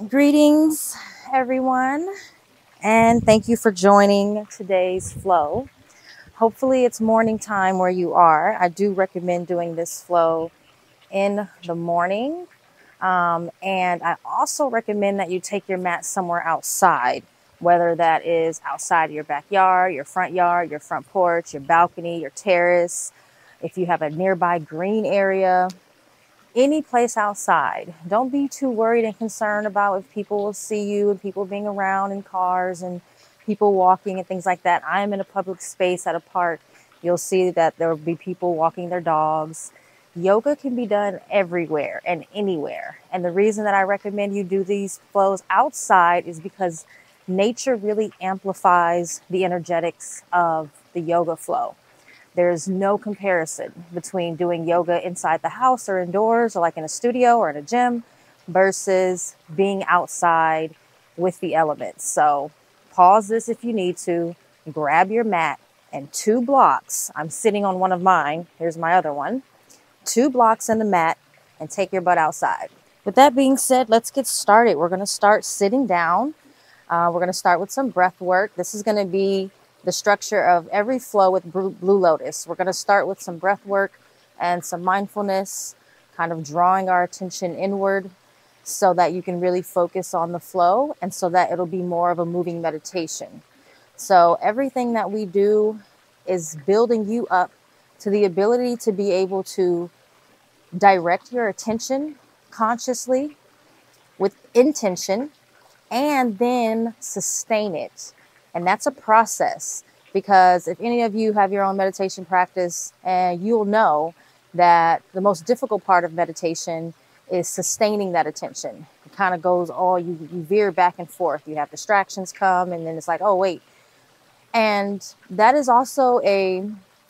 Greetings, everyone, and thank you for joining today's flow. Hopefully, it's morning time where you are. I do recommend doing this flow in the morning, and I also recommend that you take your mat somewhere outside, whether that is outside your backyard, your front porch, your balcony, your terrace. If you have a nearby green area, any place outside. Don't be too worried and concerned about if people will see you and people being around in cars and people walking and things like that. I am in a public space at a park. You'll see that there will be people walking their dogs. Yoga can be done everywhere and anywhere. And the reason that I recommend you do these flows outside is because nature really amplifies the energetics of the yoga flow. There's no comparison between doing yoga inside the house or indoors or like in a studio or in a gym versus being outside with the elements. So pause this if you need to, grab your mat and 2 blocks. I'm sitting on one of mine. Here's my other one. 2 blocks in the mat and take your butt outside. With that being said, let's get started. We're going to start sitting down. We're going to start with some breath work. This is going to be the structure of every flow with Blue Lotus. We're going to start with some breath work and some mindfulness, kind of drawing our attention inward so that you can really focus on the flow and so that it'll be more of a moving meditation. So everything that we do is building you up to the ability to be able to direct your attention consciously with intention and then sustain it. And that's a process, because if any of you have your own meditation practice, and you'll know that the most difficult part of meditation is sustaining that attention. It kind of goes you veer back and forth. You have distractions come and then it's like, oh, wait. And that is also a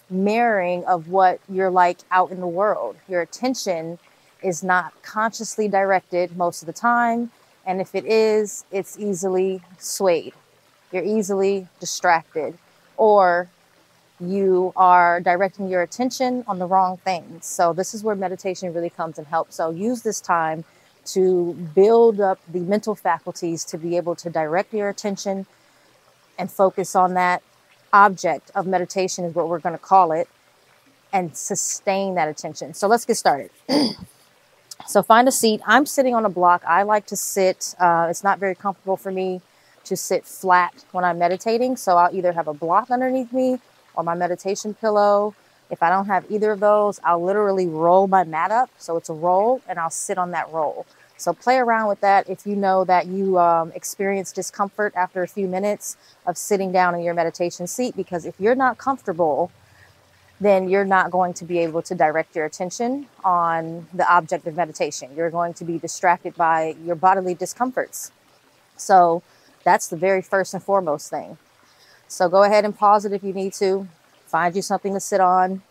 mirroring of what you're like out in the world. Your attention is not consciously directed most of the time. And if it is, it's easily swayed. You're easily distracted, or you are directing your attention on the wrong things. So this is where meditation really comes and helps. So use this time to build up the mental faculties to be able to direct your attention and focus on that object of meditation is what we're going to call it, and sustain that attention. So let's get started. So find a seat. I'm sitting on a block. I like to sit. It's not very comfortable for me to sit flat when I'm meditating. So I'll either have a block underneath me or my meditation pillow. If I don't have either of those, I'll literally roll my mat up. So it's a roll and I'll sit on that roll. So play around with that if you know that you experience discomfort after a few minutes of sitting down in your meditation seat, because if you're not comfortable, then you're not going to be able to direct your attention on the object of meditation. You're going to be distracted by your bodily discomforts. So that's the very first and foremost thing. So go ahead and pause it if you need to. Find you something to sit on.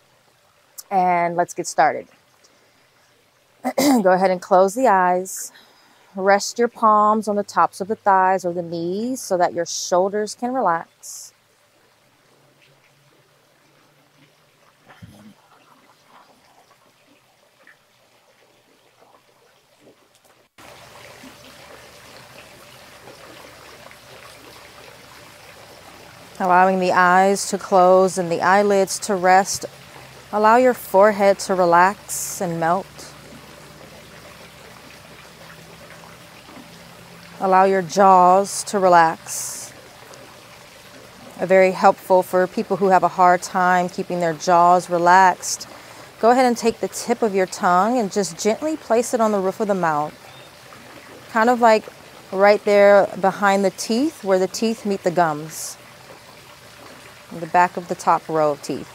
And let's get started. Go ahead and close the eyes. Rest your palms on the tops of the thighs or the knees so that your shoulders can relax. Allowing the eyes to close and the eyelids to rest. Allow your forehead to relax and melt. Allow your jaws to relax. Very helpful for people who have a hard time keeping their jaws relaxed. Go ahead and take the tip of your tongue and just gently place it on the roof of the mouth. Kind of like right there behind the teeth, where the teeth meet the gums. The back of the top row of teeth.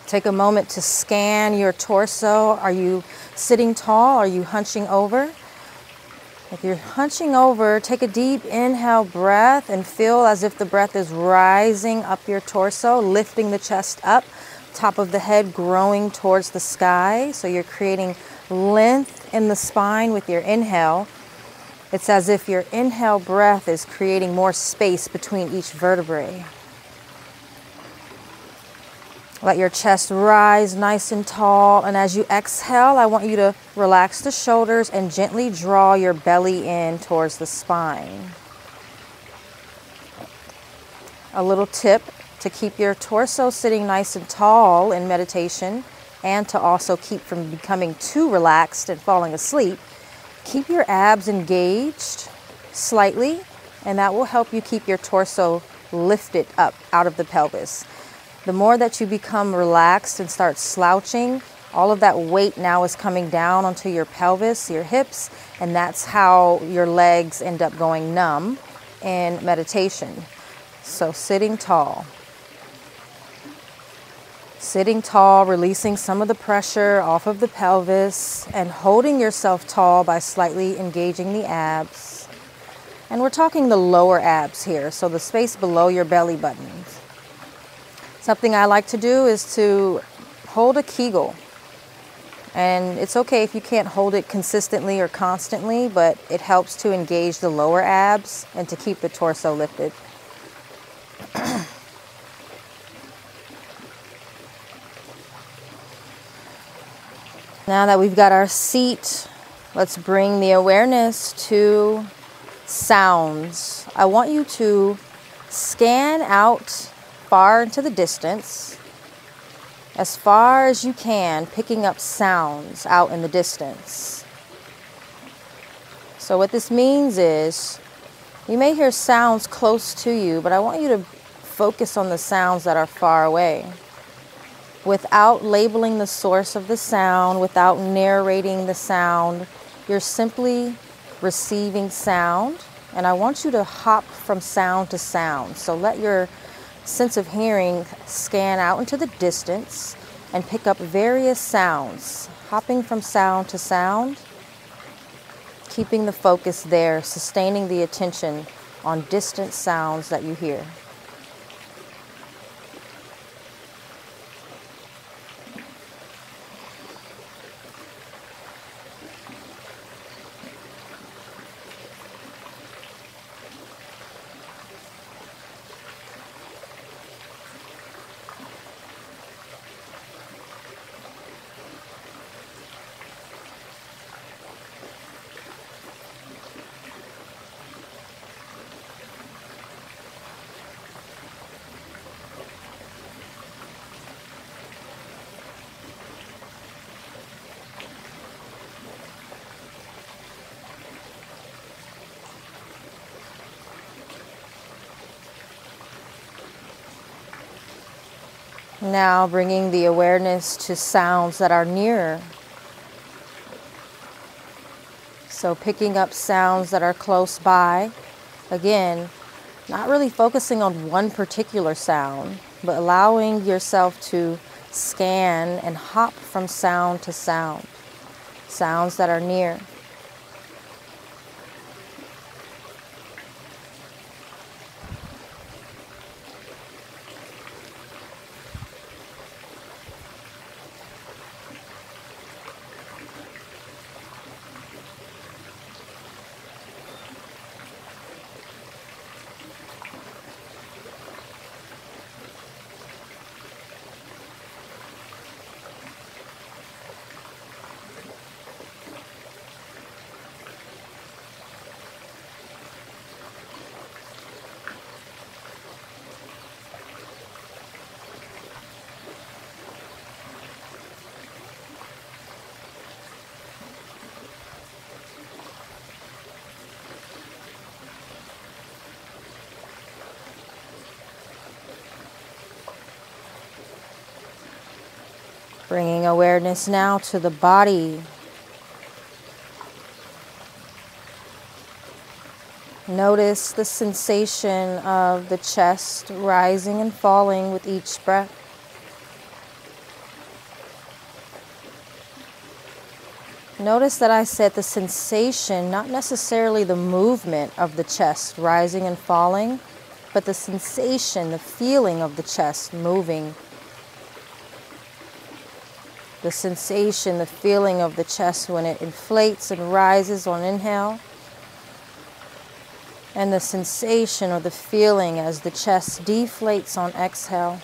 Take a moment to scan your torso. Are you sitting tall? Are you hunching over? If you're hunching over, take a deep inhale breath and feel as if the breath is rising up your torso, lifting the chest up, top of the head growing towards the sky. So you're creating length in the spine with your inhale. It's as if your inhale breath is creating more space between each vertebrae. Let your chest rise nice and tall. And as you exhale, I want you to relax the shoulders and gently draw your belly in towards the spine. A little tip to keep your torso sitting nice and tall in meditation, and to also keep from becoming too relaxed and falling asleep, keep your abs engaged slightly, and that will help you keep your torso lifted up out of the pelvis. The more that you become relaxed and start slouching, all of that weight now is coming down onto your pelvis, your hips, and that's how your legs end up going numb in meditation. So sitting tall. Sitting tall, releasing some of the pressure off of the pelvis and holding yourself tall by slightly engaging the abs. And we're talking the lower abs here, so the space below your belly button. Something I like to do is to hold a Kegel. And it's okay if you can't hold it consistently or constantly, but it helps to engage the lower abs and to keep the torso lifted. Now that we've got our seat, let's bring the awareness to sounds. I want you to scan out far into the distance, as far as you can, picking up sounds out in the distance. So what this means is you may hear sounds close to you, but I want you to focus on the sounds that are far away. Without labeling the source of the sound, without narrating the sound, you're simply receiving sound. And I want you to hop from sound to sound. So let your sense of hearing scan out into the distance and pick up various sounds, hopping from sound to sound, keeping the focus there, sustaining the attention on distant sounds that you hear. Now bringing the awareness to sounds that are nearer. So picking up sounds that are close by. Again, not really focusing on one particular sound, but allowing yourself to scan and hop from sound to sound. Sounds that are near. Bringing awareness now to the body. Notice the sensation of the chest rising and falling with each breath. Notice that I said the sensation, not necessarily the movement of the chest rising and falling, but the sensation, the feeling of the chest moving. The sensation, the feeling of the chest when it inflates and rises on inhale. And the sensation or the feeling as the chest deflates on exhale.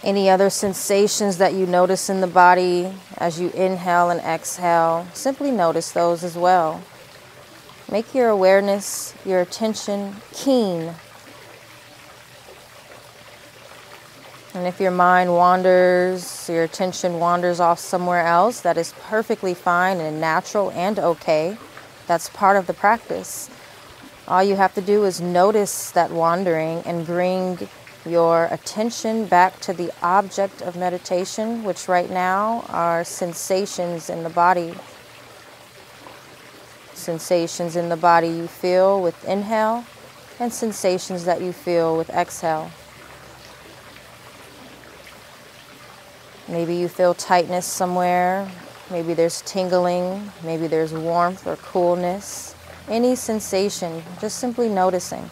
Any other sensations that you notice in the body as you inhale and exhale, simply notice those as well. Make your awareness, your attention keen. And if your mind wanders, your attention wanders off somewhere else, that is perfectly fine and natural and okay. That's part of the practice. All you have to do is notice that wandering and bring your attention back to the object of meditation, which right now are sensations in the body. Sensations in the body you feel with inhale and sensations that you feel with exhale. Maybe you feel tightness somewhere, maybe there's tingling, maybe there's warmth or coolness. Any sensation, just simply noticing.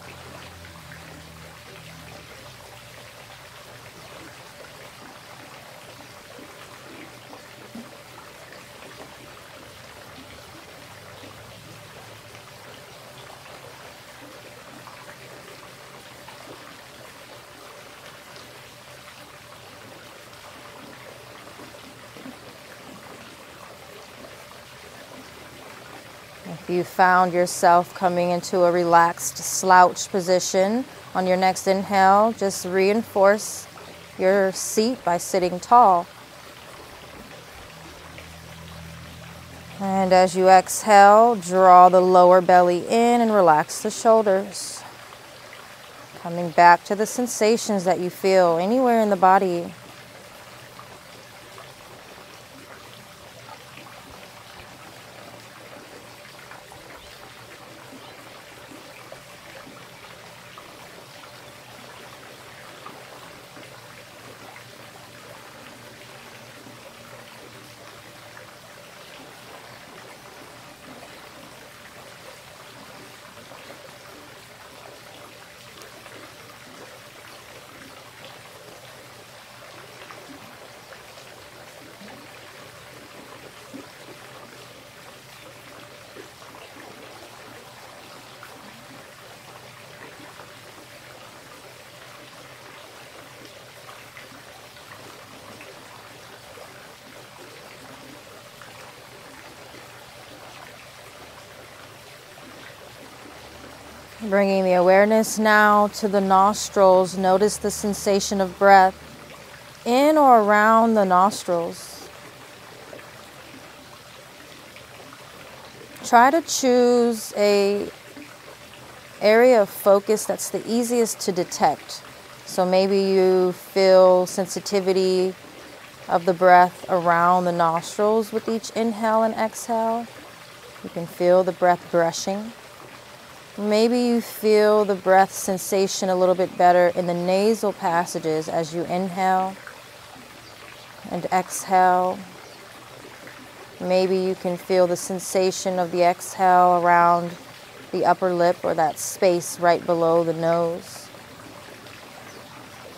If you found yourself coming into a relaxed slouch position on your next inhale, just reinforce your seat by sitting tall. And as you exhale, draw the lower belly in and relax the shoulders. Coming back to the sensations that you feel anywhere in the body. Bringing the awareness now to the nostrils. Notice the sensation of breath in or around the nostrils. Try to choose an area of focus that's the easiest to detect. So maybe you feel sensitivity of the breath around the nostrils with each inhale and exhale. You can feel the breath brushing. Maybe you feel the breath sensation a little bit better in the nasal passages as you inhale and exhale. Maybe you can feel the sensation of the exhale around the upper lip or that space right below the nose.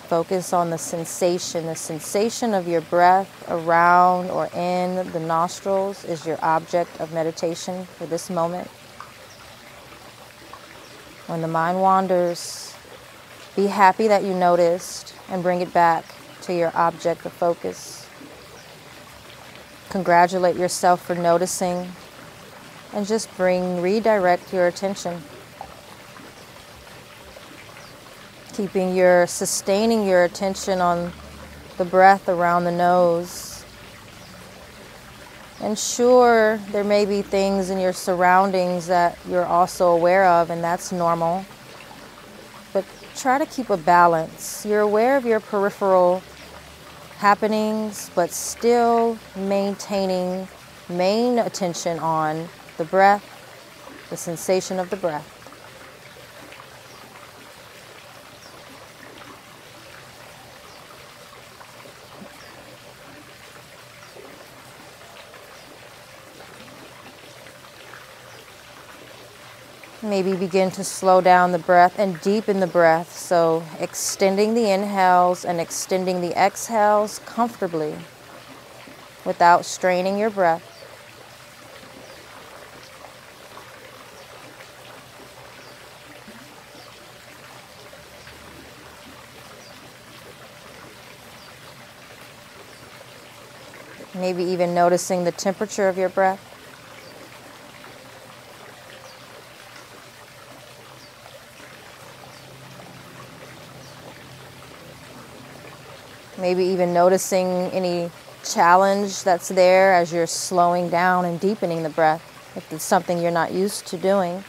Focus on the sensation of your breath around or in the nostrils is your object of meditation for this moment. When the mind wanders, be happy that you noticed and bring it back to your object of focus. Congratulate yourself for noticing and just redirect your attention. Sustaining your attention on the breath around the nose. And sure, there may be things in your surroundings that you're also aware of, and that's normal. But try to keep a balance. You're aware of your peripheral happenings, but still maintaining main attention on the breath, the sensation of the breath. Maybe begin to slow down the breath and deepen the breath. So extending the inhales and extending the exhales comfortably without straining your breath. Maybe even noticing the temperature of your breath. Maybe even noticing any challenge that's there as you're slowing down and deepening the breath. If it's something you're not used to doing,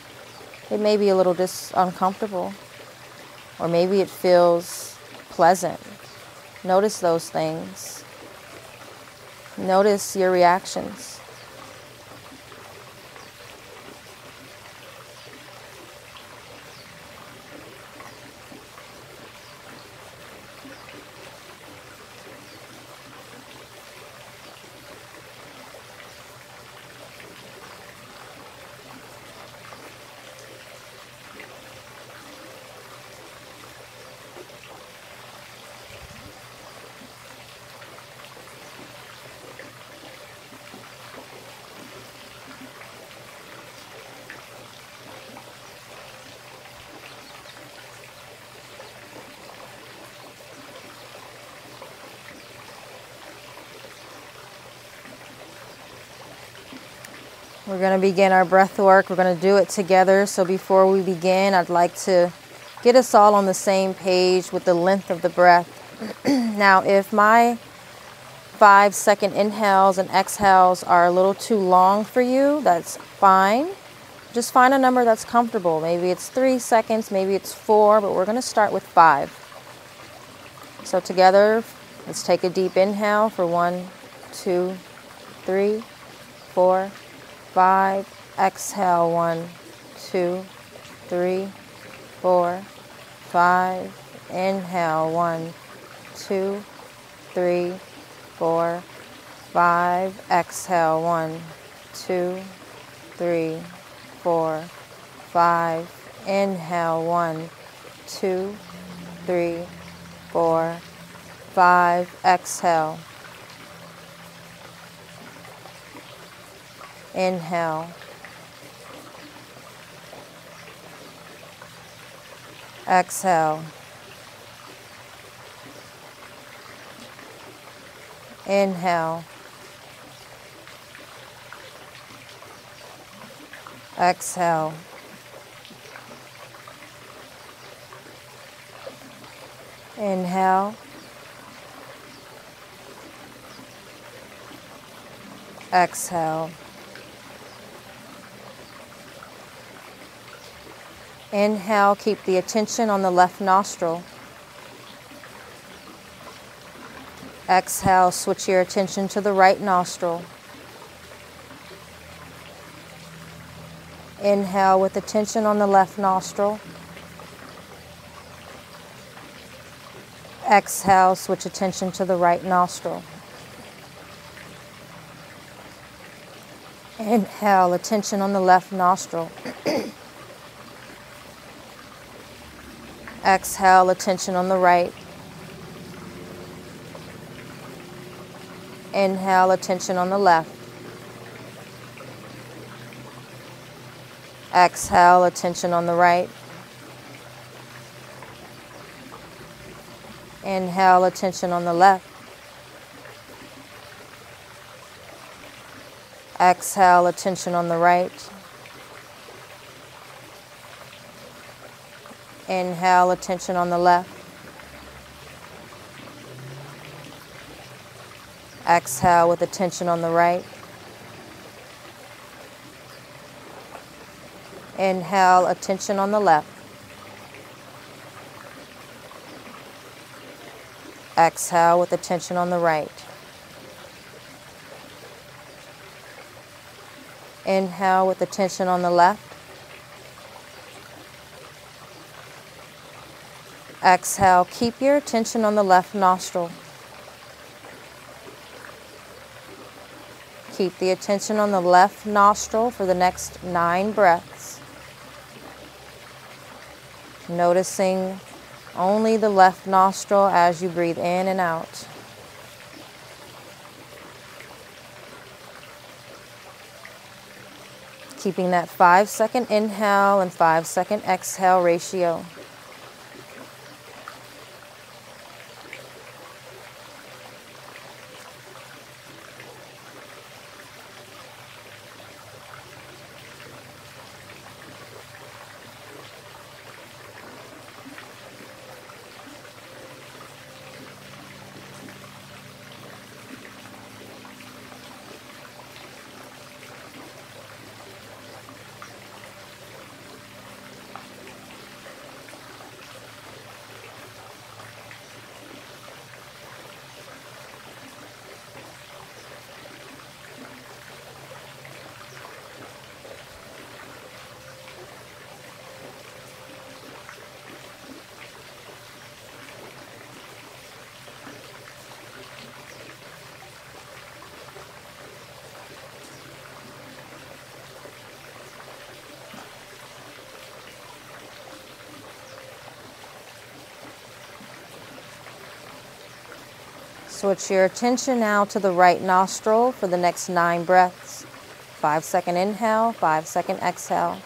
it may be a little uncomfortable, or maybe it feels pleasant. Notice those things. Notice your reactions. We're going to begin our breath work. We're going to do it together. So before we begin, I'd like to get us all on the same page with the length of the breath. Now, if my 5-second inhales and exhales are a little too long for you, that's fine. Just find a number that's comfortable. Maybe it's 3 seconds, maybe it's 4, but we're going to start with 5. So together, let's take a deep inhale for 1, 2, 3, 4, 5. Exhale, 1, 2, 3, 4, 5. Inhale, 1, 2, 3, 4, 5. Exhale, 1, 2, 3, 4, 5. Inhale, 1, 2, 3, 4, 5. Exhale. Inhale. Exhale. Inhale. Exhale. Inhale. Exhale. Inhale, keep the attention on the left nostril. Exhale, switch your attention to the right nostril. Inhale with attention on the left nostril. Exhale, switch attention to the right nostril. Inhale, attention on the left nostril. Exhale, attention on the right. Inhale, attention on the left. Exhale, attention on the right. Inhale, attention on the left. Exhale, attention on the right. Inhale, attention on the left. Exhale with attention on the right. Inhale, attention on the left. Exhale with attention on the right. Inhale with attention on the left. Exhale, keep your attention on the left nostril. Keep the attention on the left nostril for the next 9 breaths. Noticing only the left nostril as you breathe in and out. Keeping that 5-second inhale and 5-second exhale ratio. Switch your attention now to the right nostril for the next 9 breaths. 5-second inhale, 5-second exhale.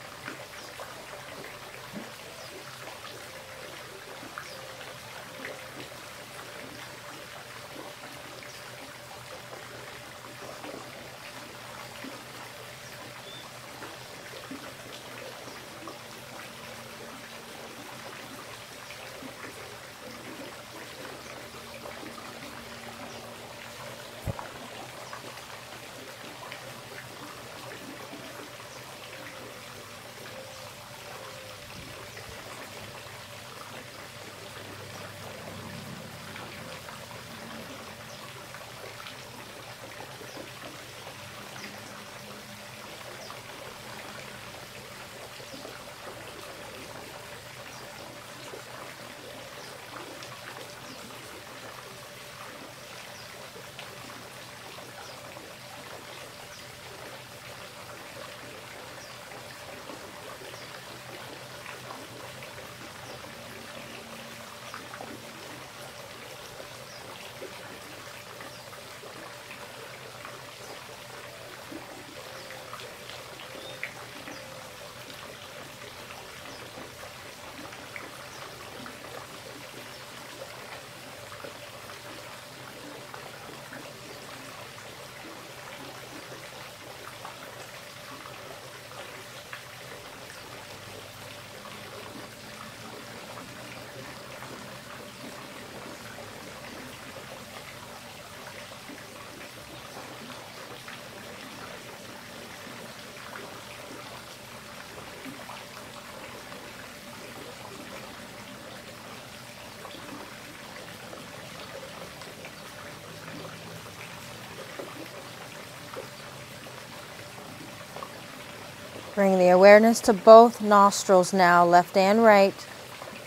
Bring the awareness to both nostrils now, left and right.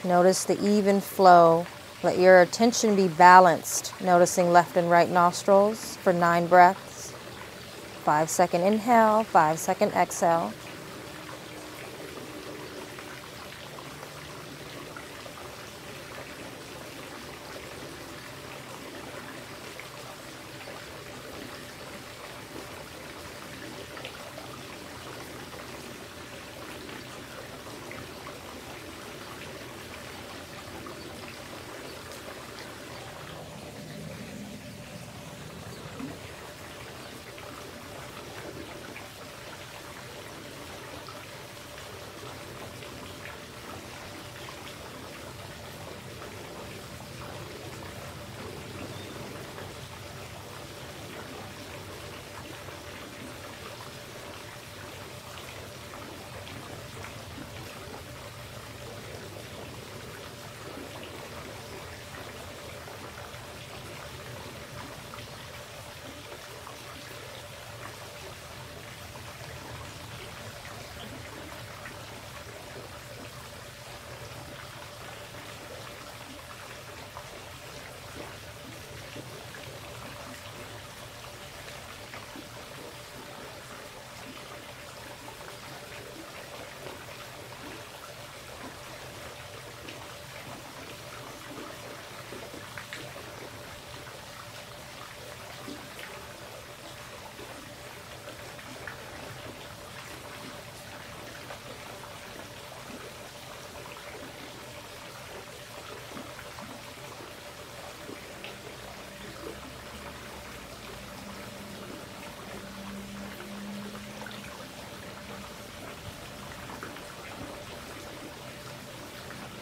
Notice the even flow. Let your attention be balanced, noticing left and right nostrils for 9 breaths. 5-second inhale, 5-second exhale.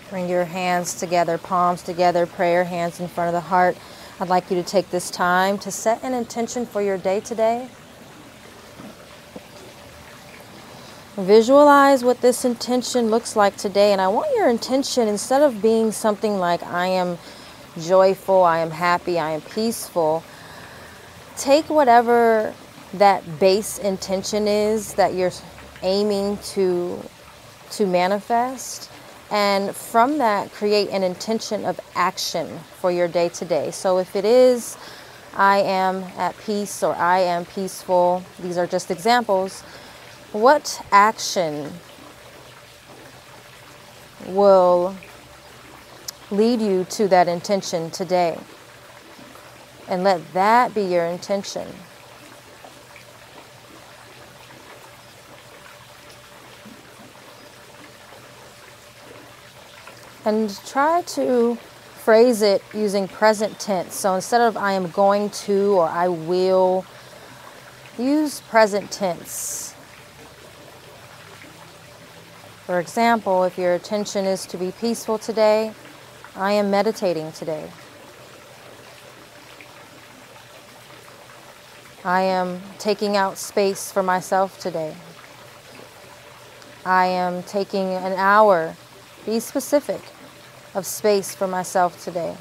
Bring your hands together, palms together, prayer hands in front of the heart. I'd like you to take this time to set an intention for your day today. Visualize what this intention looks like today. And I want your intention, instead of being something like I am joyful, I am happy, I am peaceful, take whatever that base intention is that you're aiming to manifest. And from that, create an intention of action for your day today. So if it is, I am at peace or I am peaceful, these are just examples. What action will lead you to that intention today? And let that be your intention. And try to phrase it using present tense. So instead of I am going to or I will, use present tense. For example, if your intention is to be peaceful today, I am meditating today. I am taking out space for myself today. I am taking an hour, be specific, of space for myself today.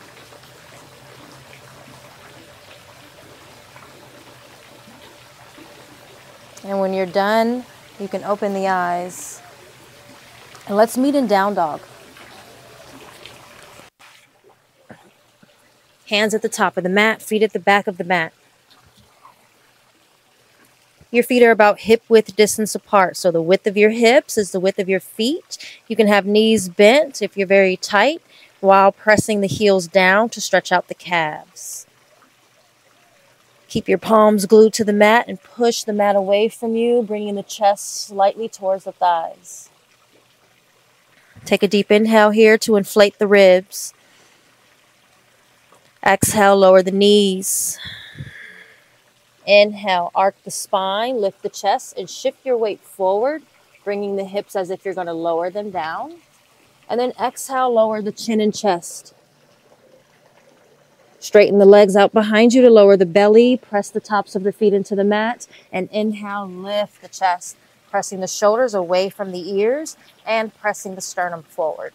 And when you're done, you can open the eyes. And let's meet in down dog. Hands at the top of the mat, feet at the back of the mat. Your feet are about hip width distance apart. So the width of your hips is the width of your feet. You can have knees bent if you're very tight while pressing the heels down to stretch out the calves. Keep your palms glued to the mat and push the mat away from you, bringing the chest slightly towards the thighs. Take a deep inhale here to inflate the ribs. Exhale, lower the knees. Inhale, arc the spine, lift the chest, and shift your weight forward, bringing the hips as if you're going to lower them down. And then exhale, lower the chin and chest. Straighten the legs out behind you to lower the belly. Press the tops of the feet into the mat. And inhale, lift the chest, pressing the shoulders away from the ears and pressing the sternum forward.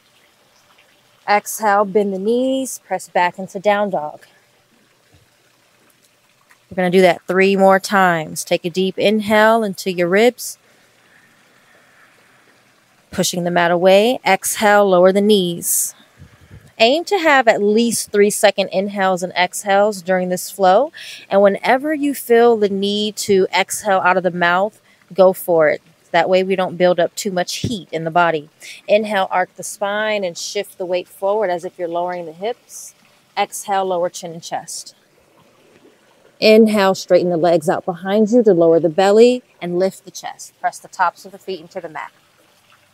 Exhale, bend the knees, press back into down dog. We're going to do that 3 more times. Take a deep inhale into your ribs. Pushing the mat away. Exhale, lower the knees. Aim to have at least 3-second inhales and exhales during this flow. And whenever you feel the need to exhale out of the mouth, go for it. That way we don't build up too much heat in the body. Inhale, arc the spine and shift the weight forward as if you're lowering the hips. Exhale, lower chin and chest. Inhale, straighten the legs out behind you to lower the belly and lift the chest. Press the tops of the feet into the mat.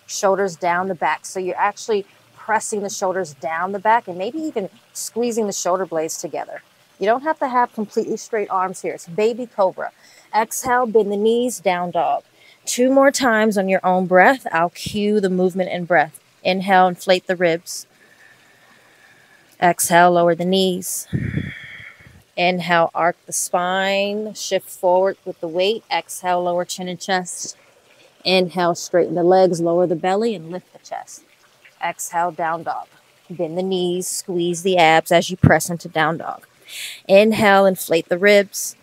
Shoulders down the back. So you're actually pressing the shoulders down the back and maybe even squeezing the shoulder blades together. You don't have to have completely straight arms here. It's baby cobra. Exhale, bend the knees, down dog. 2 more times on your own breath. I'll cue the movement and breath. Inhale, inflate the ribs. Exhale, lower the knees. Inhale, arc the spine, shift forward with the weight. Exhale, lower chin and chest. Inhale, straighten the legs, lower the belly, and lift the chest. Exhale, down dog. Bend the knees, squeeze the abs as you press into down dog. Inhale, inflate the ribs.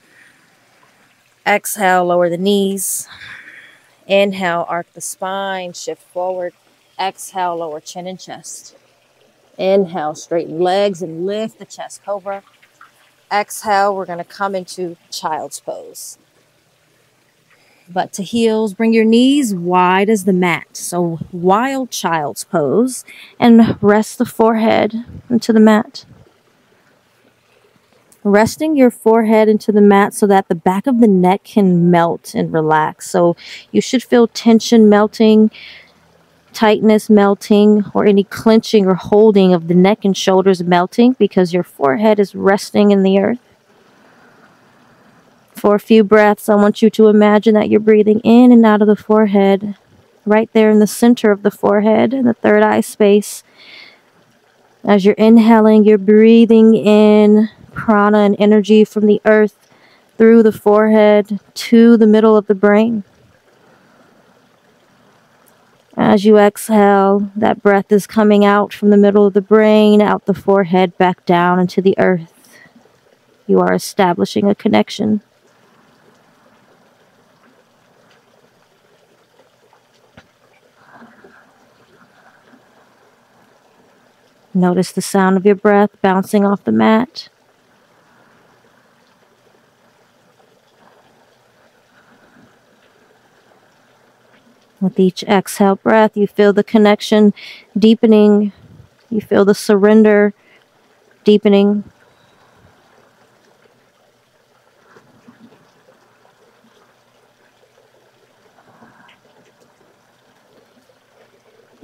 Exhale, lower the knees. Inhale, arc the spine, shift forward. Exhale, lower chin and chest. Inhale, straighten legs and lift the chest, cobra. Exhale, we're going to come into child's pose. Butt to heels, bring your knees wide as the mat. So wild child's pose, and rest the forehead into the mat. Resting your forehead into the mat so that the back of the neck can melt and relax. So you should feel tension melting, tightness melting, or any clenching or holding of the neck and shoulders melting because your forehead is resting in the earth. For a few breaths, I want you to imagine that you're breathing in and out of the forehead, right there in the center of the forehead, in the third eye space. As you're inhaling, you're breathing in prana and energy from the earth through the forehead to the middle of the brain. As you exhale, that breath is coming out from the middle of the brain, out the forehead, back down into the earth. You are establishing a connection. Notice the sound of your breath bouncing off the mat. With each exhale breath, you feel the connection deepening. You feel the surrender deepening.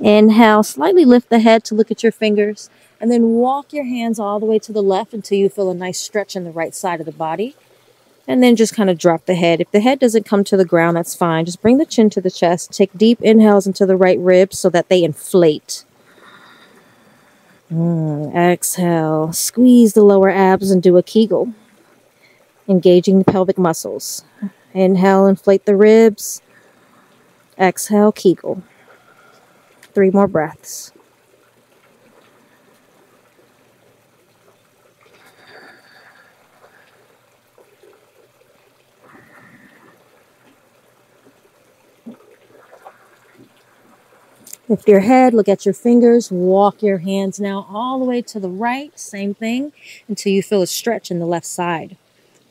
Inhale, slightly lift the head to look at your fingers, and then walk your hands all the way to the left until you feel a nice stretch in the right side of the body. And then just kind of drop the head. If the head doesn't come to the ground, that's fine. Just bring the chin to the chest. Take deep inhales into the right ribs so that they inflate. Exhale. Squeeze the lower abs and do a Kegel, engaging the pelvic muscles. Inhale, inflate the ribs. Exhale, Kegel. 3 more breaths. Lift your head, look at your fingers, walk your hands now all the way to the right, same thing, until you feel a stretch in the left side.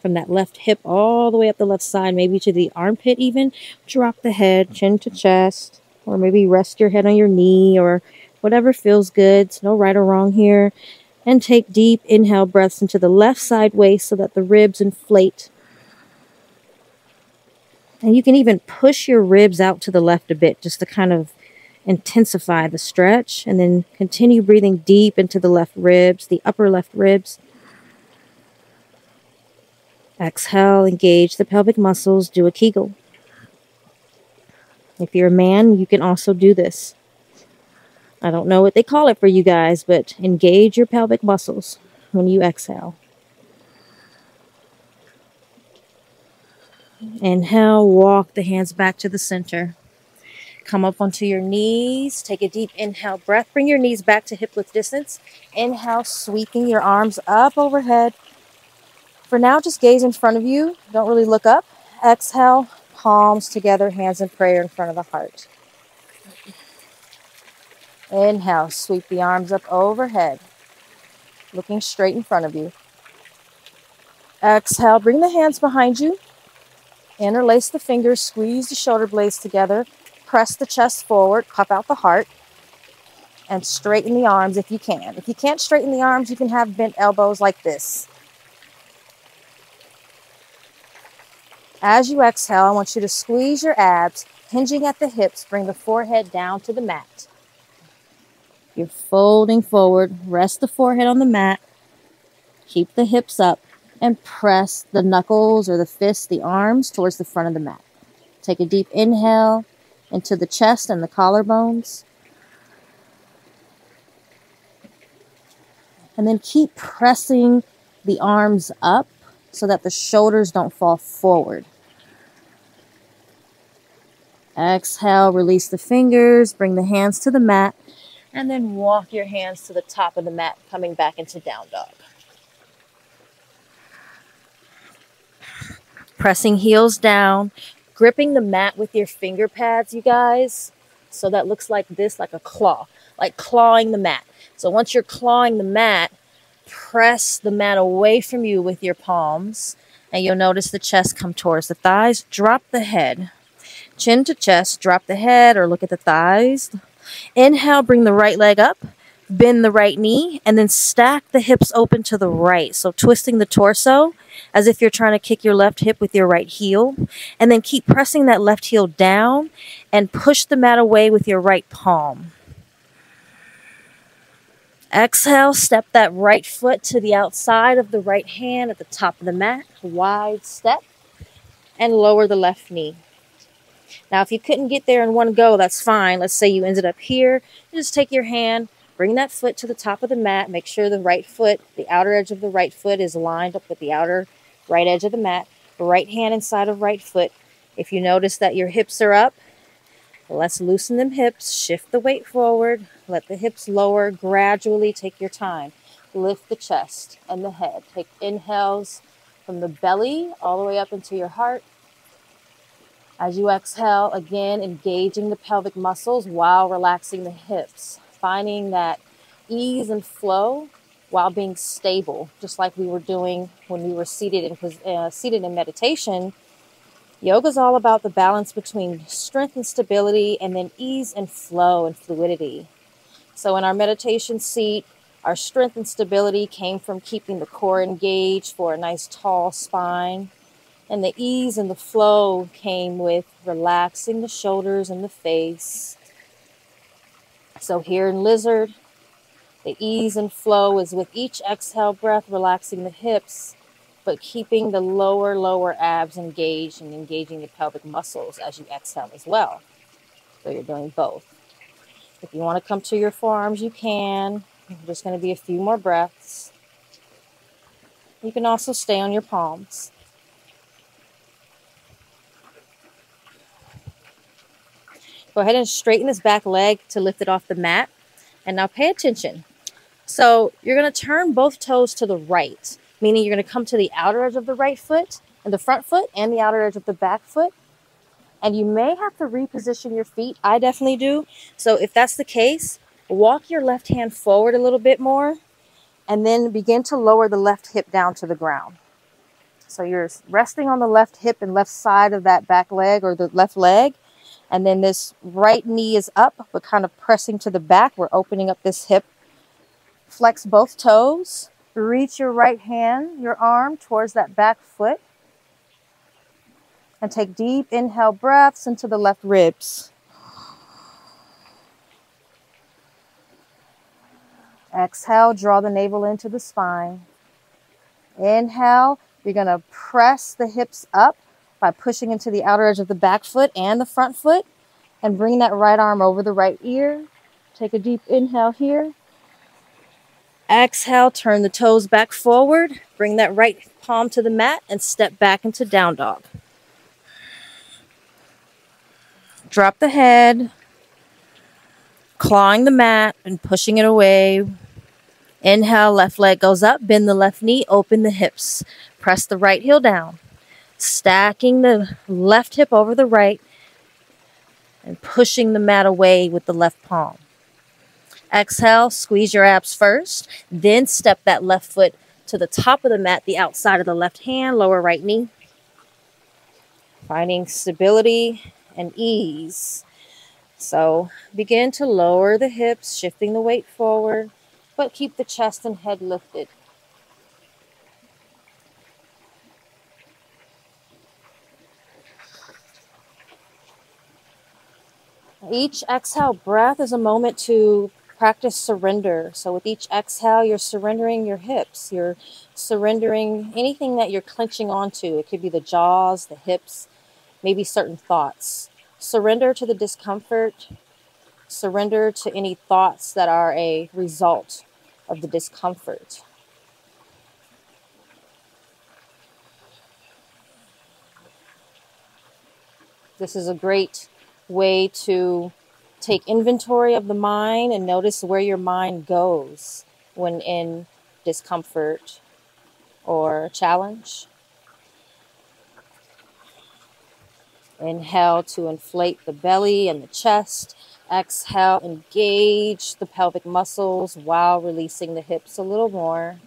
From that left hip all the way up the left side, maybe to the armpit even. Drop the head, chin to chest, or maybe rest your head on your knee or whatever feels good. It's no right or wrong here. And take deep inhale breaths into the left side waist so that the ribs inflate. And you can even push your ribs out to the left a bit just to kind of intensify the stretch, and then continue breathing deep into the left ribs, the upper left ribs. Exhale, engage the pelvic muscles, do a Kegel. If you're a man, you can also do this. I don't know what they call it for you guys, but engage your pelvic muscles when you exhale. Inhale, walk the hands back to the center. Come up onto your knees. Take a deep inhale breath. Bring your knees back to hip width distance. Inhale, sweeping your arms up overhead. For now, just gaze in front of you. Don't really look up. Exhale, palms together, hands in prayer in front of the heart. Inhale, sweep the arms up overhead, looking straight in front of you. Exhale, bring the hands behind you. Interlace the fingers, squeeze the shoulder blades together. Press the chest forward, cup out the heart, and straighten the arms if you can. If you can't straighten the arms, you can have bent elbows like this. As you exhale, I want you to squeeze your abs, hinging at the hips. Bring the forehead down to the mat. You're folding forward. Rest the forehead on the mat. Keep the hips up and press the knuckles or the fists, the arms, towards the front of the mat. Take a deep inhale into the chest and the collarbones. And then keep pressing the arms up so that the shoulders don't fall forward. Exhale, release the fingers, bring the hands to the mat, and then walk your hands to the top of the mat, coming back into down dog. Pressing heels down, gripping the mat with your finger pads, you guys. So that looks like this, like a claw, like clawing the mat. So once you're clawing the mat, press the mat away from you with your palms, and you'll notice the chest come towards the thighs. Drop the head. Chin to chest, drop the head or look at the thighs. Inhale, bring the right leg up, bend the right knee, and then stack the hips open to the right. So twisting the torso as if you're trying to kick your left hip with your right heel. And then keep pressing that left heel down and push the mat away with your right palm. Exhale, step that right foot to the outside of the right hand at the top of the mat. Wide step, and lower the left knee. Now, if you couldn't get there in one go, that's fine. Let's say you ended up here. Just take your hand, bring that foot to the top of the mat. Make sure the right foot, the outer edge of the right foot is lined up with the outer right edge of the mat. Right hand inside of right foot. If you notice that your hips are up, let's loosen them hips. Shift the weight forward. Let the hips lower. Gradually take your time. Lift the chest and the head. Take inhales from the belly all the way up into your heart. As you exhale, again, engaging the pelvic muscles while relaxing the hips. Finding that ease and flow while being stable, just like we were doing when we were seated in meditation. Yoga is all about the balance between strength and stability, and then ease and flow and fluidity. So in our meditation seat, our strength and stability came from keeping the core engaged for a nice tall spine. And the ease and the flow came with relaxing the shoulders and the face. So here in lizard, the ease and flow is with each exhale breath, relaxing the hips, but keeping the lower abs engaged and engaging the pelvic muscles as you exhale as well. So you're doing both. If you want to come to your forearms, you can. Just going to be a few more breaths. You can also stay on your palms. Go ahead and straighten this back leg to lift it off the mat. And now pay attention. So you're going to turn both toes to the right, meaning you're going to come to the outer edge of the right foot and the front foot and the outer edge of the back foot. And you may have to reposition your feet. I definitely do. So if that's the case, walk your left hand forward a little bit more and then begin to lower the left hip down to the ground. So you're resting on the left hip and left side of that back leg or the left leg. And then this right knee is up, but kind of pressing to the back. We're opening up this hip. Flex both toes. Reach your right hand, your arm towards that back foot. And take deep inhale breaths into the left ribs. Exhale, draw the navel into the spine. Inhale, you're going to press the hips up by pushing into the outer edge of the back foot and the front foot. And bring that right arm over the right ear. Take a deep inhale here. Exhale, turn the toes back forward. Bring that right palm to the mat and step back into down dog. Drop the head, clawing the mat and pushing it away. Inhale, left leg goes up, bend the left knee, open the hips. Press the right heel down, stacking the left hip over the right and pushing the mat away with the left palm. Exhale, squeeze your abs first, then step that left foot to the top of the mat, the outside of the left hand, lower right knee. Finding stability and ease. So begin to lower the hips, shifting the weight forward, but keep the chest and head lifted. Each exhale breath is a moment to practice surrender. So with each exhale, you're surrendering your hips. You're surrendering anything that you're clenching onto. It could be the jaws, the hips, maybe certain thoughts. Surrender to the discomfort. Surrender to any thoughts that are a result of the discomfort. This is a great way to take inventory of the mind and notice where your mind goes when in discomfort or challenge. Inhale to inflate the belly and the chest. Exhale, engage the pelvic muscles while releasing the hips a little more.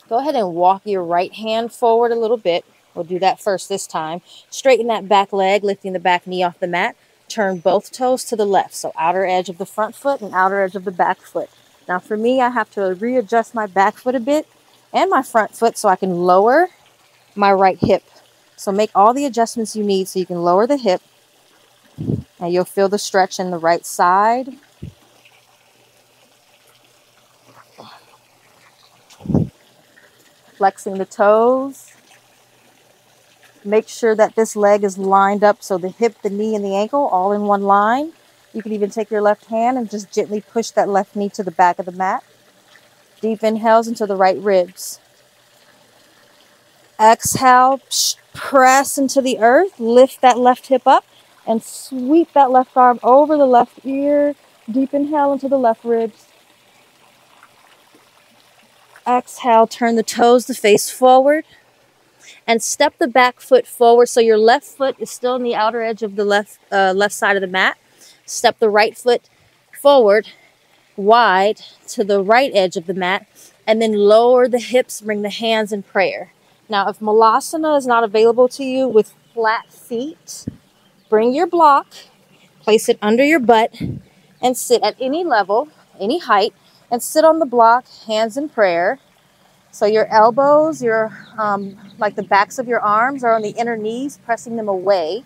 Go ahead and walk your right hand forward a little bit. We'll do that first this time. Straighten that back leg, lifting the back knee off the mat. Turn both toes to the left. So outer edge of the front foot and outer edge of the back foot. Now for me, I have to readjust my back foot a bit and my front foot so I can lower my right hip. So make all the adjustments you need so you can lower the hip. And you'll feel the stretch in the right side. Flexing the toes. Make sure that this leg is lined up so the hip, the knee, and the ankle all in one line. You can even take your left hand and just gently push that left knee to the back of the mat. Deep inhales into the right ribs. Exhale, press into the earth. Lift that left hip up and sweep that left arm over the left ear. Deep inhale into the left ribs. Exhale, turn the toes to face forward. And step the back foot forward so your left foot is still in the outer edge of the left side of the mat. Step the right foot forward, wide to the right edge of the mat, and then lower the hips, bring the hands in prayer. Now, if Malasana is not available to you with flat feet, bring your block, place it under your butt, and sit at any level, any height, and sit on the block, hands in prayer. So your elbows, like the backs of your arms are on the inner knees, pressing them away.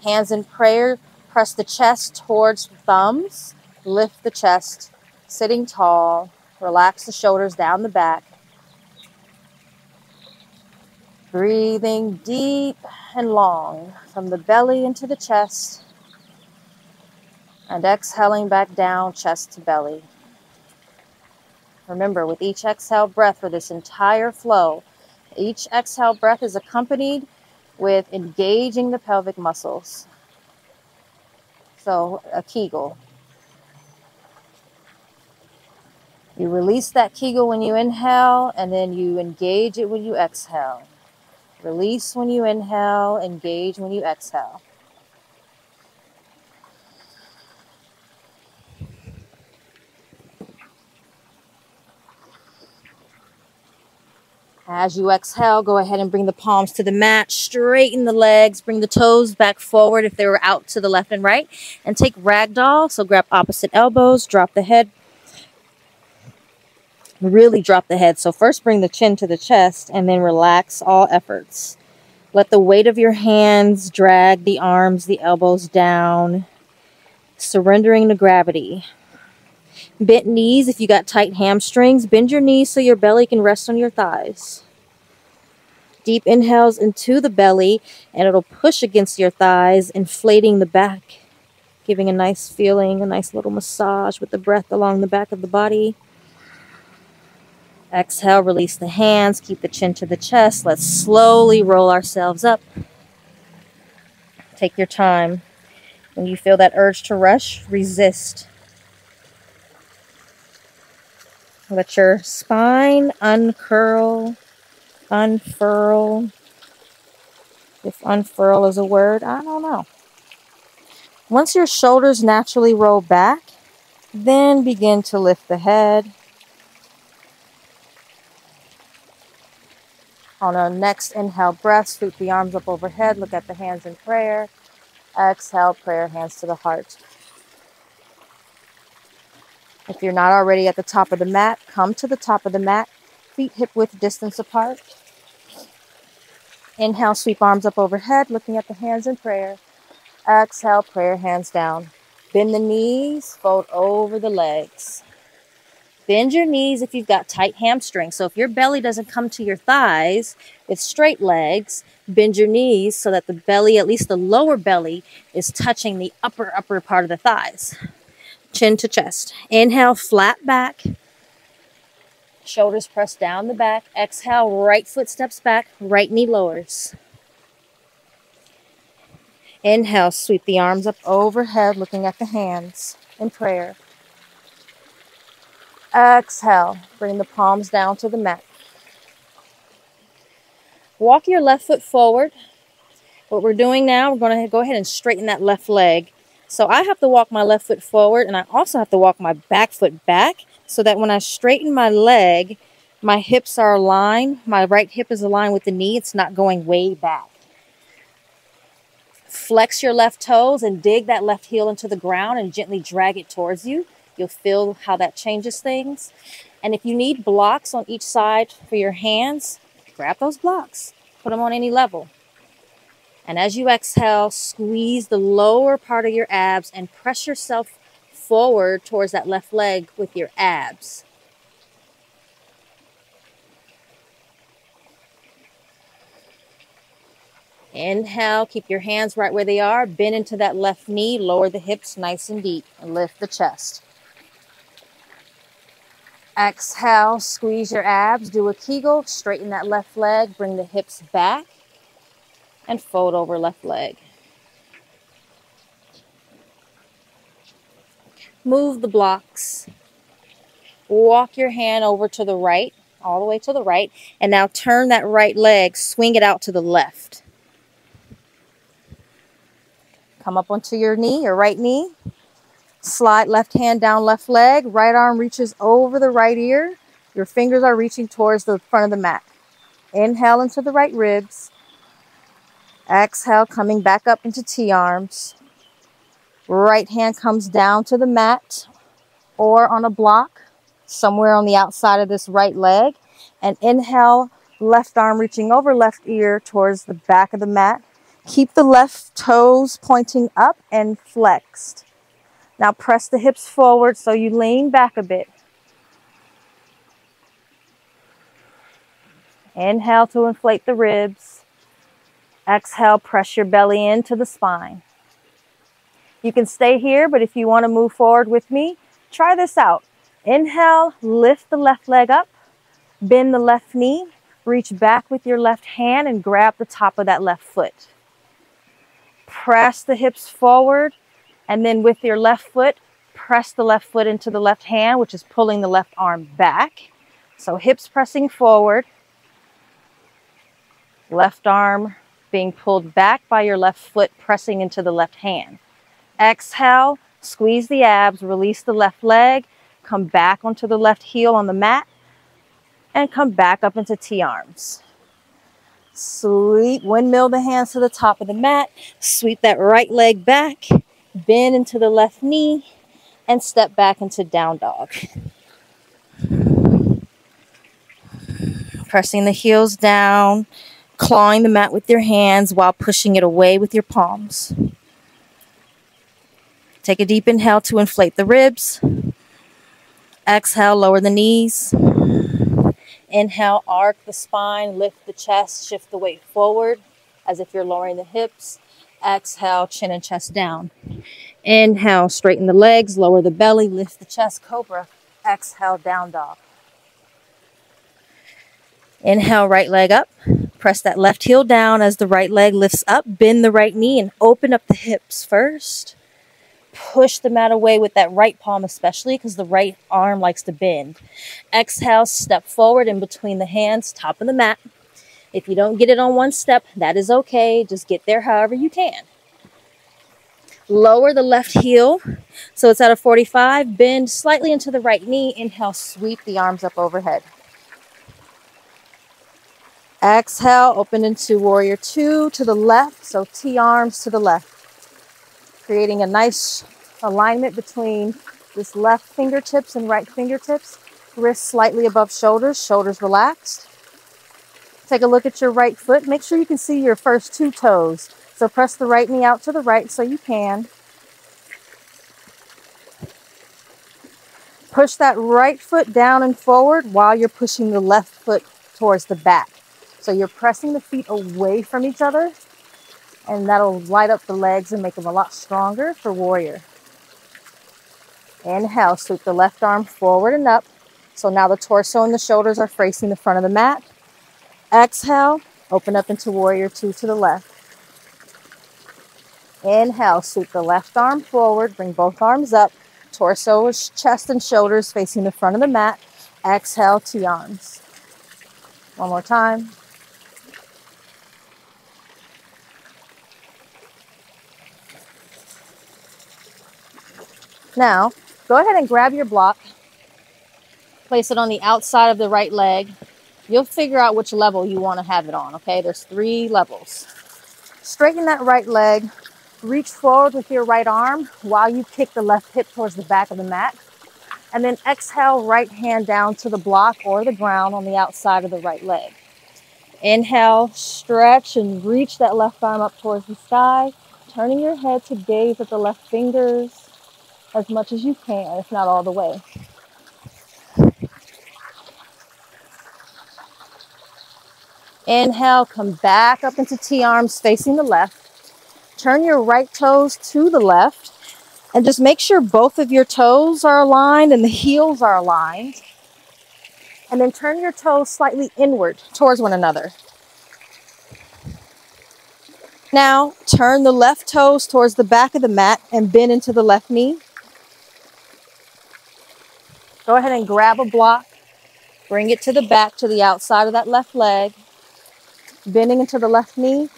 Hands in prayer, Press the chest towards the thumbs. Lift the chest, sitting tall. Relax the shoulders down the back. Breathing deep and long from the belly into the chest. And exhaling back down, chest to belly. Remember, with each exhale breath for this entire flow, each exhale breath is accompanied with engaging the pelvic muscles. So, a Kegel. You release that Kegel when you inhale, and then you engage it when you exhale. Release when you inhale, engage when you exhale. As you exhale, go ahead and bring the palms to the mat, straighten the legs, bring the toes back forward if they were out to the left and right, and take ragdoll. So grab opposite elbows, drop the head, really drop the head. So first bring the chin to the chest and then relax all efforts. Let the weight of your hands drag the arms, the elbows down, surrendering to gravity. Bent knees, if you got tight hamstrings, bend your knees so your belly can rest on your thighs. Deep inhales into the belly, and it'll push against your thighs, inflating the back, giving a nice feeling, a nice little massage with the breath along the back of the body. Exhale, release the hands, keep the chin to the chest. Let's slowly roll ourselves up. Take your time. When you feel that urge to rush, resist. Let your spine uncurl, unfurl. If unfurl is a word, I don't know. Once your shoulders naturally roll back, then begin to lift the head. On our next inhale breath, sweep the arms up overhead, look at the hands in prayer. Exhale, prayer, hands to the heart. If you're not already at the top of the mat, come to the top of the mat, feet hip-width distance apart. Inhale, sweep arms up overhead, looking at the hands in prayer. Exhale, prayer, hands down. Bend the knees, fold over the legs. Bend your knees if you've got tight hamstrings. So if your belly doesn't come to your thighs with straight legs, bend your knees so that the belly, at least the lower belly, is touching the upper part of the thighs. Chin to chest. Inhale, flat back. Shoulders press down the back. Exhale, right foot steps back, right knee lowers. Inhale, sweep the arms up overhead, looking at the hands in prayer. Exhale, bring the palms down to the mat. Walk your left foot forward. What we're doing now, we're going to go ahead and straighten that left leg. So I have to walk my left foot forward, and I also have to walk my back foot back so that when I straighten my leg, my hips are aligned. My right hip is aligned with the knee. It's not going way back. Flex your left toes and dig that left heel into the ground and gently drag it towards you. You'll feel how that changes things. And if you need blocks on each side for your hands, grab those blocks. Put them on any level. And as you exhale, squeeze the lower part of your abs and press yourself forward towards that left leg with your abs. Inhale, keep your hands right where they are. Bend into that left knee, lower the hips nice and deep, and lift the chest. Exhale, squeeze your abs, do a Kegel, straighten that left leg, bring the hips back, and fold over left leg. Move the blocks. Walk your hand over to the right, all the way to the right, and now turn that right leg, swing it out to the left. Come up onto your knee, your right knee. Slide left hand down left leg. Right arm reaches over the right ear. Your fingers are reaching towards the front of the mat. Inhale into the right ribs. Exhale, coming back up into T-arms. Right hand comes down to the mat or on a block somewhere on the outside of this right leg. And inhale, left arm reaching over left ear towards the back of the mat. Keep the left toes pointing up and flexed. Now press the hips forward so you lean back a bit. Inhale to inflate the ribs. Exhale, press your belly into the spine. You can stay here, but if you want to move forward with me, try this out. Inhale, lift the left leg up, bend the left knee, reach back with your left hand and grab the top of that left foot. Press the hips forward, and then with your left foot, press the left foot into the left hand, which is pulling the left arm back. So hips pressing forward, left arm being pulled back by your left foot, pressing into the left hand. Exhale, squeeze the abs, release the left leg, come back onto the left heel on the mat, and come back up into T-arms. Sweep, windmill the hands to the top of the mat, sweep that right leg back, bend into the left knee, and step back into down dog. Pressing the heels down, clawing the mat with your hands while pushing it away with your palms. Take a deep inhale to inflate the ribs. Exhale, lower the knees. Inhale, arc the spine, lift the chest, shift the weight forward as if you're lowering the hips. Exhale, chin and chest down. Inhale, straighten the legs, lower the belly, lift the chest, cobra. Exhale, down dog. Inhale, right leg up. Press that left heel down as the right leg lifts up. Bend the right knee and open up the hips first. Push the mat away with that right palm, especially because the right arm likes to bend. Exhale, step forward in between the hands, top of the mat. If you don't get it on one step, that is okay. Just get there however you can. Lower the left heel so it's at a 45. Bend slightly into the right knee. Inhale, sweep the arms up overhead. Exhale, open into warrior two to the left, so T-arms to the left. Creating a nice alignment between this left fingertips and right fingertips. Wrists slightly above shoulders, shoulders relaxed. Take a look at your right foot. Make sure you can see your first two toes. So press the right knee out to the right so you can. Push that right foot down and forward while you're pushing the left foot towards the back. So you're pressing the feet away from each other, and that'll light up the legs and make them a lot stronger for warrior. Inhale, sweep the left arm forward and up. So now the torso and the shoulders are facing the front of the mat. Exhale, open up into warrior two to the left. Inhale, sweep the left arm forward, bring both arms up. Torso, chest, and shoulders facing the front of the mat. Exhale, T-arms. One more time. Now, go ahead and grab your block. Place it on the outside of the right leg. You'll figure out which level you want to have it on, okay? There's 3 levels. Straighten that right leg. Reach forward with your right arm while you kick the left hip towards the back of the mat. And then exhale, right hand down to the block or the ground on the outside of the right leg. Inhale, stretch and reach that left arm up towards the sky, turning your head to gaze at the left fingers as much as you can, if not all the way. Inhale, come back up into T-arms facing the left. Turn your right toes to the left and just make sure both of your toes are aligned and the heels are aligned. And then turn your toes slightly inward towards one another. Now, turn the left toes towards the back of the mat and bend into the left knee. Go ahead and grab a block. Bring it to the back, to the outside of that left leg. Bending into the left knee.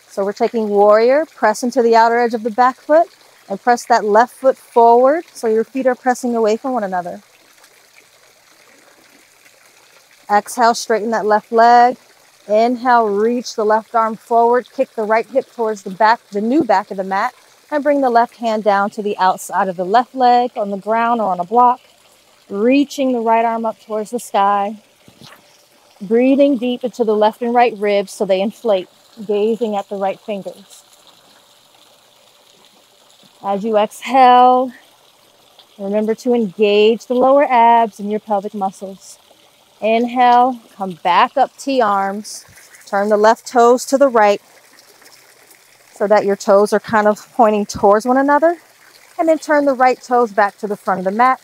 So we're taking warrior, press into the outer edge of the back foot, and press that left foot forward so your feet are pressing away from one another. Exhale, straighten that left leg. Inhale, reach the left arm forward, kick the right hip towards the back, the new back of the mat, and bring the left hand down to the outside of the left leg on the ground or on a block, reaching the right arm up towards the sky. Breathing deep into the left and right ribs so they inflate, gazing at the right fingers. As you exhale, remember to engage the lower abs and your pelvic muscles. Inhale, come back up, T-arms. Turn the left toes to the right so that your toes are kind of pointing towards one another. And then turn the right toes back to the front of the mat.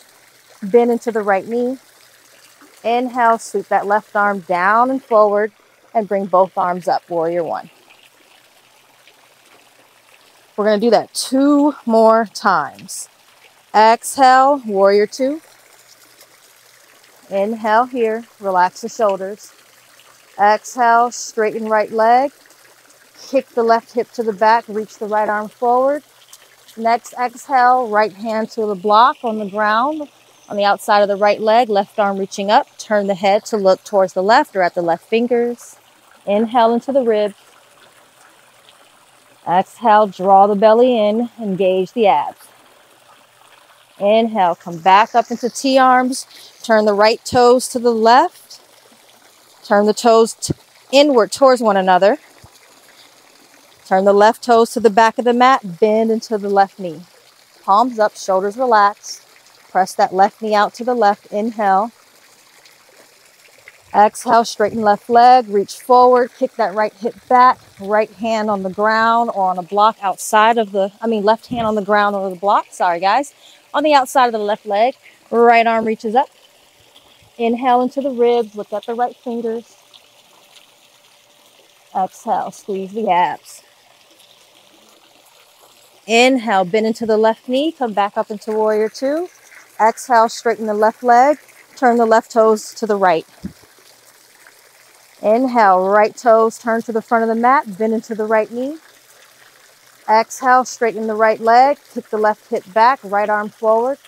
Bend into the right knee. Inhale, sweep that left arm down and forward and bring both arms up, warrior one. We're going to do that 2 more times. Exhale, warrior two. Inhale here, relax the shoulders. Exhale, straighten right leg. Kick the left hip to the back, reach the right arm forward. Next exhale, right hand to the block on the ground on the outside of the right leg, left arm reaching up. Turn the head to look towards the left or at the left fingers. Inhale into the ribs. Exhale, draw the belly in, engage the abs. Inhale, come back up into T-arms. Turn the right toes to the left. Turn the toes inward towards one another. Turn the left toes to the back of the mat. Bend into the left knee. Palms up, shoulders relaxed. Press that left knee out to the left. Inhale. Exhale, straighten left leg. Reach forward. Kick that right hip back. Right hand on the ground or on a block outside of the, left hand on the ground or the block. Sorry, guys. On the outside of the left leg. Right arm reaches up. Inhale into the ribs. Look at the right fingers. Exhale, squeeze the abs. Inhale, bend into the left knee. Come back up into warrior two. Exhale, straighten the left leg. Turn the left toes to the right. Inhale, right toes turn to the front of the mat. Bend into the right knee. Exhale, straighten the right leg. Kick the left hip back. Right arm forward.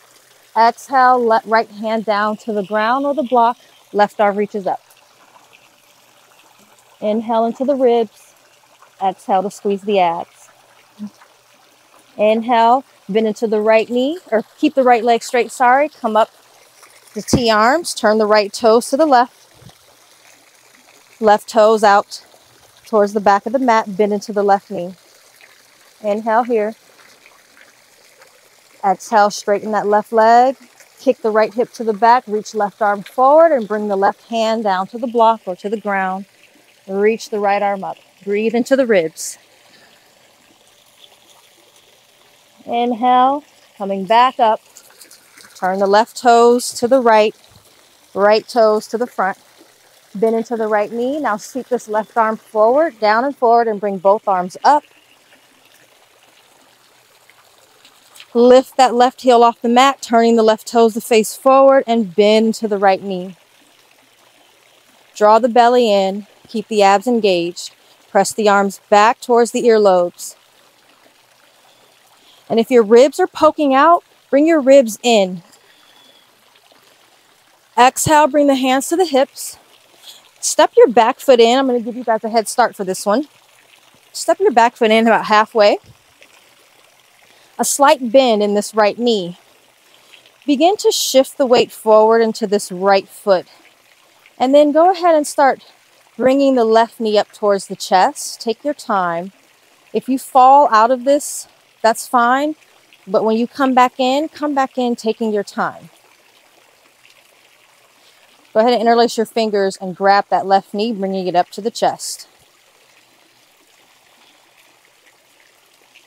Exhale, let right hand down to the ground or the block. Left arm reaches up. Inhale into the ribs. Exhale to squeeze the abs. Inhale, bend into the right knee, or keep the right leg straight, Come up to T-arms. Turn the right toes to the left. Left toes out towards the back of the mat. Bend into the left knee. Inhale here. Exhale, straighten that left leg. Kick the right hip to the back. Reach left arm forward and bring the left hand down to the block or to the ground. Reach the right arm up. Breathe into the ribs. Inhale, coming back up. Turn the left toes to the right. Right toes to the front. Bend into the right knee. Now sweep this left arm forward, down and forward, and bring both arms up. Lift that left heel off the mat, turning the left toes to face forward and bend to the right knee. Draw the belly in. Keep the abs engaged. Press the arms back towards the earlobes. And if your ribs are poking out, bring your ribs in. Exhale, bring the hands to the hips. Step your back foot in. I'm going to give you guys a head start for this one. Step your back foot in about halfway. A slight bend in this right knee. Begin to shift the weight forward into this right foot. And then go ahead and start bringing the left knee up towards the chest. Take your time. If you fall out of this, that's fine. But when you come back in taking your time. Go ahead and interlace your fingers and grab that left knee, bringing it up to the chest.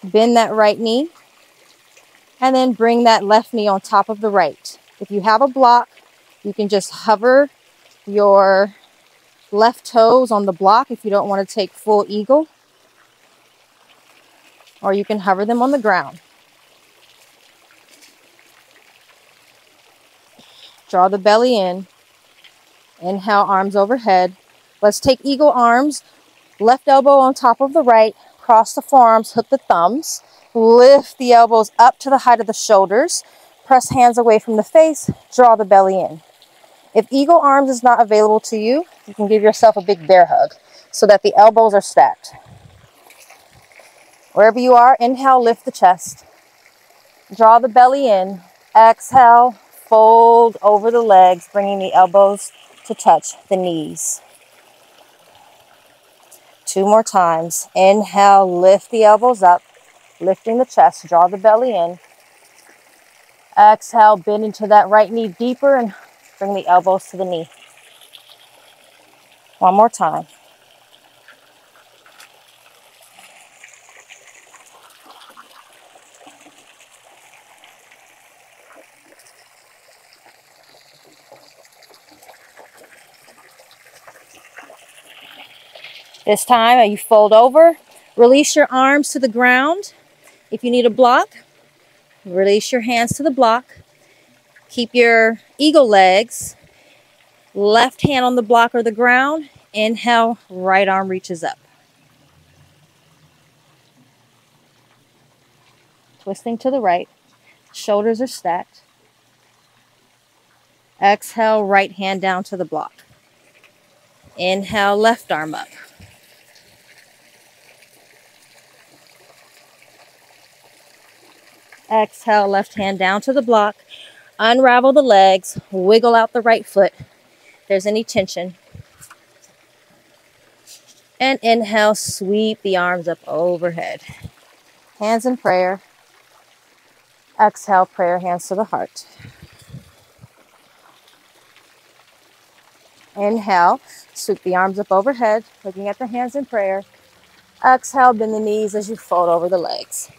Bend that right knee. And then bring that left knee on top of the right. If you have a block, you can just hover your left toes on the block if you don't want to take full eagle. Or you can hover them on the ground. Draw the belly in. Inhale, arms overhead. Let's take eagle arms. Left elbow on top of the right. Cross the forearms, hook the thumbs. Lift the elbows up to the height of the shoulders. Press hands away from the face. Draw the belly in. If eagle arms is not available to you, you can give yourself a big bear hug so that the elbows are stacked. Wherever you are, inhale, lift the chest. Draw the belly in. Exhale, fold over the legs, bringing the elbows to touch the knees. 2 more times. Inhale, lift the elbows up, lifting the chest, draw the belly in. Exhale, bend into that right knee deeper and bring the elbows to the knee. 1 more time. This time, you fold over, release your arms to the ground. If you need a block, release your hands to the block. Keep your eagle legs, left hand on the block or the ground. Inhale, right arm reaches up. Twisting to the right, shoulders are stacked. Exhale, right hand down to the block. Inhale, left arm up. Exhale, left hand down to the block. Unravel the legs, wiggle out the right foot if there's any tension. And inhale, sweep the arms up overhead. Hands in prayer. Exhale, prayer hands to the heart. Inhale, sweep the arms up overhead, looking at the hands in prayer. Exhale, bend the knees as you fold over the legs.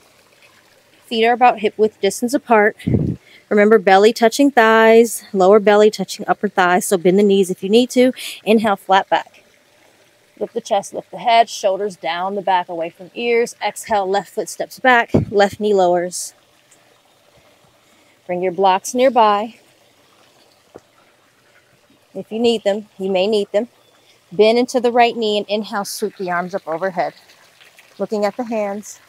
Feet are about hip width distance apart. Remember, belly touching thighs, lower belly touching upper thighs, so bend the knees if you need to. Inhale, flat back. Lift the chest, lift the head, shoulders down the back, away from ears. Exhale, left foot steps back, left knee lowers. Bring your blocks nearby. If you need them, you may need them. Bend into the right knee and inhale, sweep the arms up overhead. Looking at the hands.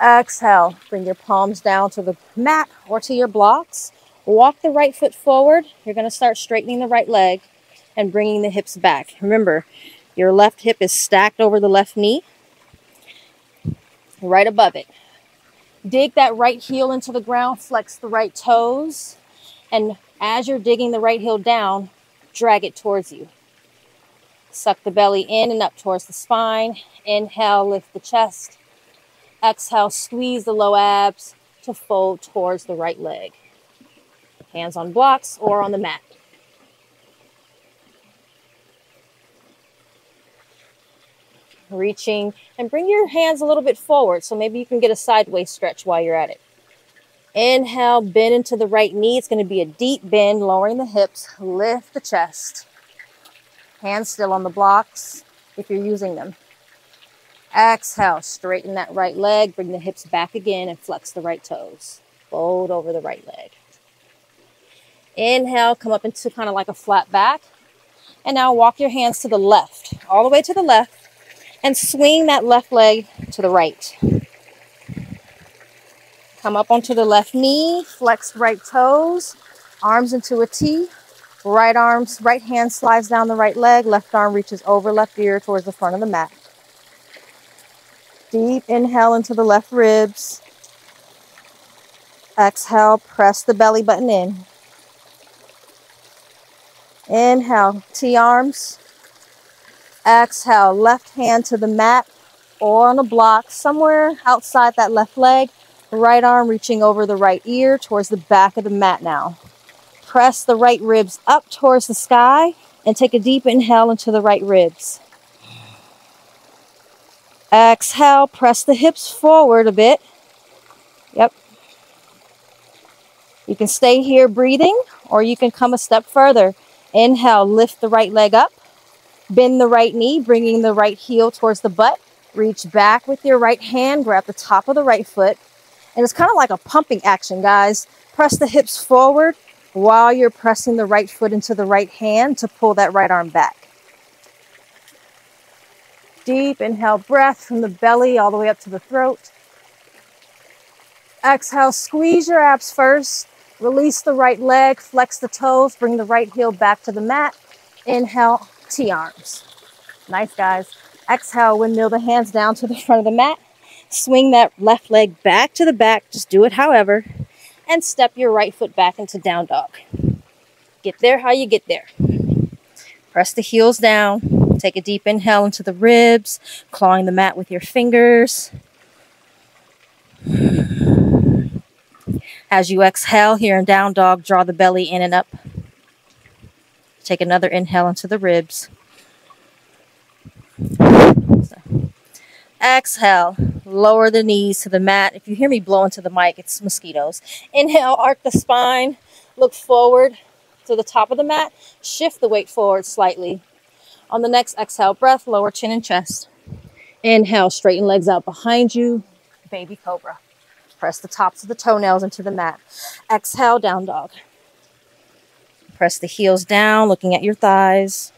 Exhale, bring your palms down to the mat or to your blocks. Walk the right foot forward. You're going to start straightening the right leg and bringing the hips back. Remember, your left hip is stacked over the left knee, right above it. Dig that right heel into the ground, flex the right toes, and as you're digging the right heel down, drag it towards you. Suck the belly in and up towards the spine. Inhale, lift the chest. Exhale, squeeze the low abs to fold towards the right leg. Hands on blocks or on the mat. Reaching and bring your hands a little bit forward so maybe you can get a sideways stretch while you're at it. Inhale, bend into the right knee. It's going to be a deep bend, lowering the hips. Lift the chest. Hands still on the blocks if you're using them. Exhale, straighten that right leg. Bring the hips back again and flex the right toes. Fold over the right leg. Inhale, come up into kind of like a flat back. And now walk your hands to the left, all the way to the left. And swing that left leg to the right. Come up onto the left knee, flex right toes, arms into a T. Right hand slides down the right leg, left arm reaches over left ear towards the front of the mat. Deep inhale into the left ribs. Exhale, press the belly button in. Inhale, T-arms. Exhale, left hand to the mat or on a block somewhere outside that left leg. Right arm reaching over the right ear towards the back of the mat now. Press the right ribs up towards the sky and take a deep inhale into the right ribs. Exhale, press the hips forward a bit. Yep. You can stay here breathing or you can come a step further. Inhale, lift the right leg up. Bend the right knee, bringing the right heel towards the butt. Reach back with your right hand, grab the top of the right foot. And it's kind of like a pumping action, guys. Press the hips forward while you're pressing the right foot into the right hand to pull that right arm back. Deep inhale breath from the belly all the way up to the throat. Exhale, squeeze your abs first. Release the right leg, flex the toes, bring the right heel back to the mat. Inhale, T-arms. Nice, guys. Exhale, windmill the hands down to the front of the mat. Swing that left leg back to the back. Just do it however. And step your right foot back into down dog. Get there how you get there. Press the heels down. Take a deep inhale into the ribs, clawing the mat with your fingers. As you exhale here in down dog, draw the belly in and up. Take another inhale into the ribs. Exhale, lower the knees to the mat. If you hear me blow into the mic, it's mosquitoes. Inhale, arc the spine, look forward to the top of the mat. Shift the weight forward slightly. On the next exhale breath, lower chin and chest. Inhale, straighten legs out behind you, baby cobra. Press the tops of the toenails into the mat. Exhale, down dog. Press the heels down, looking at your thighs.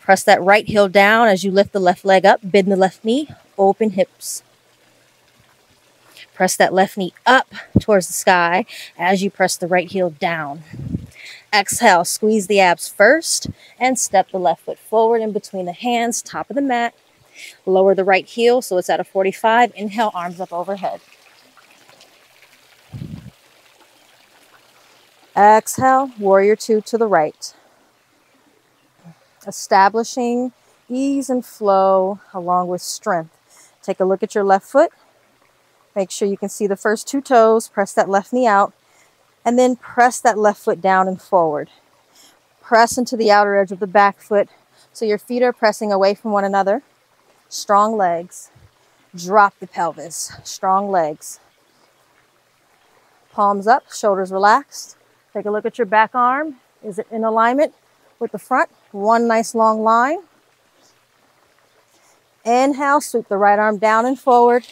Press that right heel down as you lift the left leg up, bend the left knee, open hips. Press that left knee up towards the sky as you press the right heel down. Exhale, squeeze the abs first and step the left foot forward in between the hands, top of the mat. Lower the right heel so it's at a 45. Inhale, arms up overhead. Exhale, warrior two to the right. Establishing ease and flow along with strength. Take a look at your left foot. Make sure you can see the first two toes. Press that left knee out and then press that left foot down and forward. Press into the outer edge of the back foot so your feet are pressing away from one another. Strong legs. Drop the pelvis. Strong legs. Palms up, shoulders relaxed. Take a look at your back arm. Is it in alignment with the front? One nice long line. Inhale, sweep the right arm down and forward.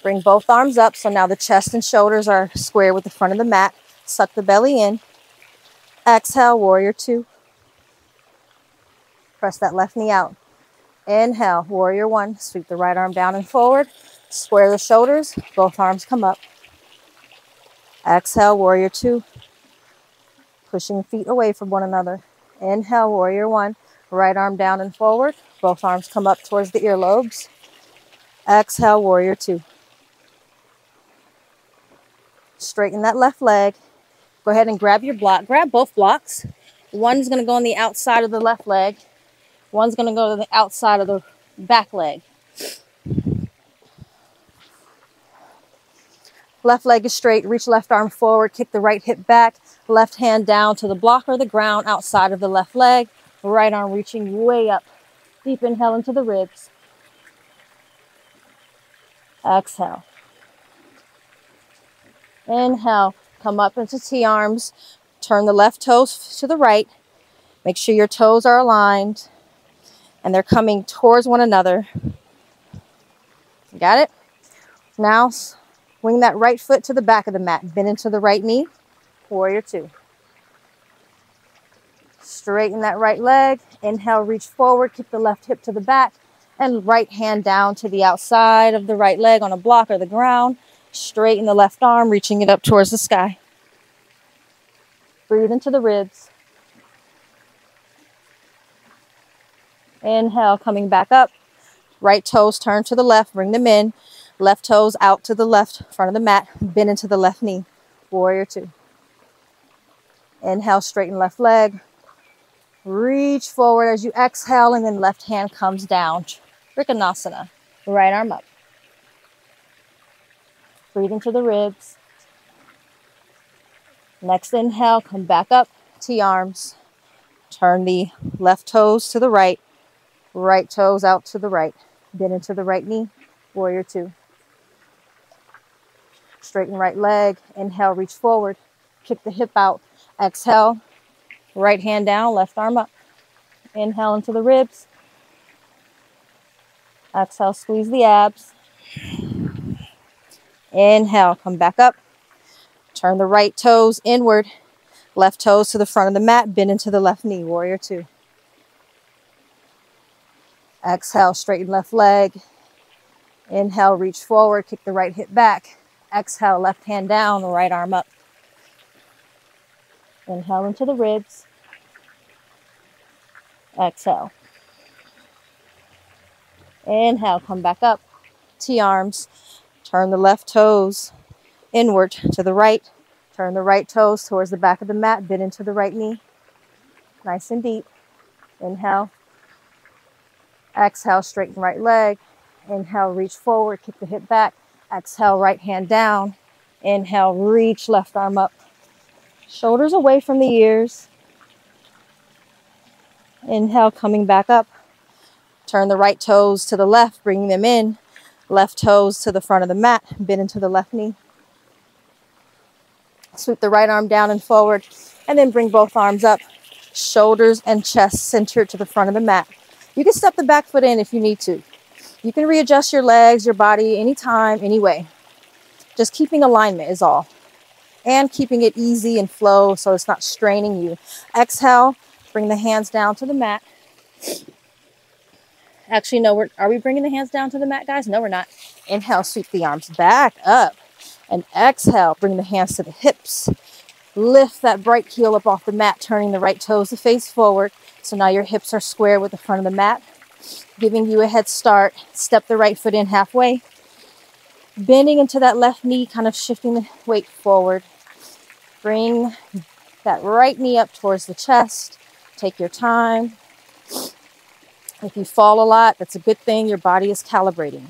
Bring both arms up so now the chest and shoulders are square with the front of the mat. Suck the belly in. Exhale, warrior two. Press that left knee out. Inhale, warrior one. Sweep the right arm down and forward. Square the shoulders. Both arms come up. Exhale, warrior two. Pushing feet away from one another. Inhale, warrior one. Right arm down and forward. Both arms come up towards the earlobes. Exhale, warrior two. Straighten that left leg. Go ahead and grab your block. Grab both blocks. One's going to go on the outside of the left leg. One's going to go to the outside of the back leg. Left leg is straight. Reach left arm forward. Kick the right hip back. Left hand down to the block or the ground outside of the left leg. Right arm reaching way up. Deep inhale into the ribs. Exhale. Inhale. Come up into T-arms. Turn the left toes to the right. Make sure your toes are aligned and they're coming towards one another. Got it? Now, swing that right foot to the back of the mat. Bend into the right knee. Warrior two. Straighten that right leg. Inhale, reach forward. Kick the left hip to the back. And right hand down to the outside of the right leg on a block or the ground. Straighten the left arm, reaching it up towards the sky. Breathe into the ribs. Inhale, coming back up. Right toes turn to the left, bring them in. Left toes out to the left, front of the mat. Bend into the left knee. Warrior two. Inhale, straighten left leg. Reach forward as you exhale, and then left hand comes down. Trikonasana. Right arm up. Breathe into the ribs. Next inhale, come back up. T-arms. Turn the left toes to the right. Right toes out to the right. Bend into the right knee. Warrior two. Straighten right leg. Inhale, reach forward. Kick the hip out. Exhale. Right hand down, left arm up. Inhale into the ribs. Exhale, squeeze the abs. Inhale, come back up. Turn the right toes inward. Left toes to the front of the mat. Bend into the left knee. Warrior two. Exhale, straighten left leg. Inhale, reach forward. Kick the right hip back. Exhale, left hand down, right arm up. Inhale into the ribs. Exhale. Inhale, come back up. T-arms. Turn the left toes inward to the right. Turn the right toes towards the back of the mat. Bend into the right knee. Nice and deep. Inhale. Exhale, straighten right leg. Inhale, reach forward, kick the hip back. Exhale, right hand down. Inhale, reach left arm up. Shoulders away from the ears. Inhale, coming back up. Turn the right toes to the left, bringing them in. Left toes to the front of the mat, bend into the left knee. Sweep the right arm down and forward, and then bring both arms up. Shoulders and chest centered to the front of the mat. You can step the back foot in if you need to. You can readjust your legs, your body, anytime, any way. Just keeping alignment is all. And keeping it easy and flow so it's not straining you. Exhale, bring the hands down to the mat. Actually, no, are we bringing the hands down to the mat, guys? No, we're not. Inhale, sweep the arms back up. And exhale, bring the hands to the hips. Lift that right heel up off the mat, turning the right toes to face forward. So now your hips are square with the front of the mat, giving you a head start. Step the right foot in halfway. Bending into that left knee, kind of shifting the weight forward. Bring that right knee up towards the chest. Take your time. If you fall a lot, that's a good thing. Your body is calibrating.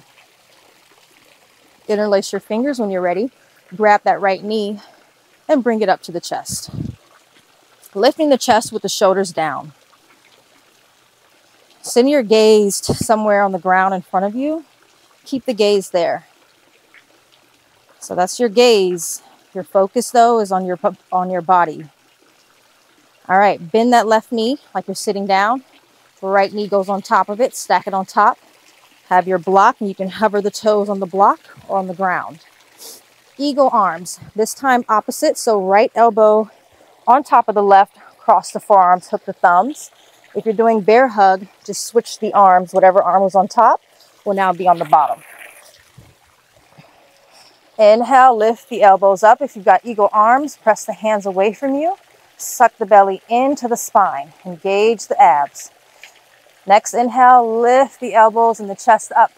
Interlace your fingers when you're ready. Grab that right knee and bring it up to the chest. Lifting the chest with the shoulders down. Send your gaze somewhere on the ground in front of you. Keep the gaze there. So that's your gaze. Your focus, though, is on your body. All right, bend that left knee like you're sitting down. Right knee goes on top of it. Stack it on top. Have your block, and you can hover the toes on the block or on the ground. Eagle arms, this time opposite. So right elbow on top of the left, cross the forearms, hook the thumbs. If you're doing bear hug, just switch the arms. Whatever arm was on top will now be on the bottom. Inhale, lift the elbows up. If you've got eagle arms, press the hands away from you. Suck the belly into the spine. Engage the abs. Next inhale, lift the elbows and the chest up.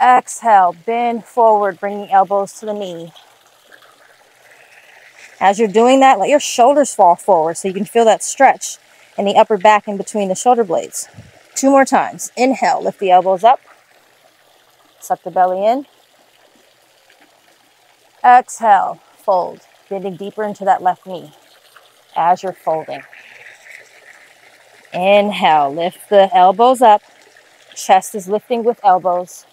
Exhale, bend forward, bringing elbows to the knee. As you're doing that, let your shoulders fall forward so you can feel that stretch in the upper back in between the shoulder blades. 2 more times. Inhale, lift the elbows up. Suck the belly in. Exhale, fold, bending deeper into that left knee as you're folding. Inhale, lift the elbows up. Chest is lifting with elbows.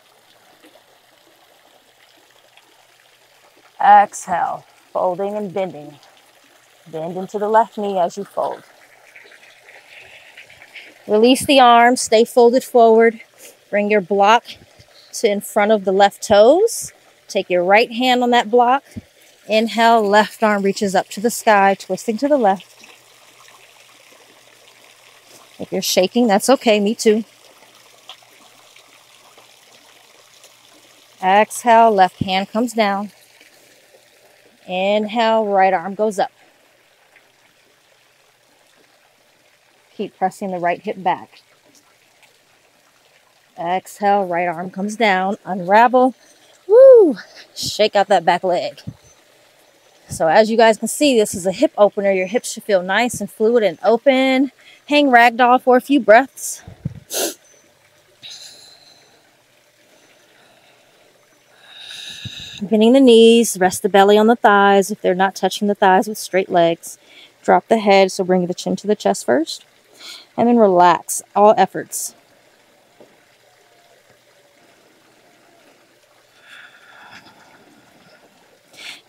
Exhale, folding and bending. Bend into the left knee as you fold. Release the arms, stay folded forward. Bring your block to in front of the left toes. Take your right hand on that block. Inhale, left arm reaches up to the sky, twisting to the left. If you're shaking, that's okay, me too. Exhale, left hand comes down. Inhale, right arm goes up. Keep pressing the right hip back. Exhale, right arm comes down. Unravel. Woo! Shake out that back leg. So as you guys can see, this is a hip opener. Your hips should feel nice and fluid and open. Hang ragdoll for a few breaths. Bending the knees, rest the belly on the thighs if they're not touching the thighs with straight legs. Drop the head, so bring the chin to the chest first. And then relax all efforts.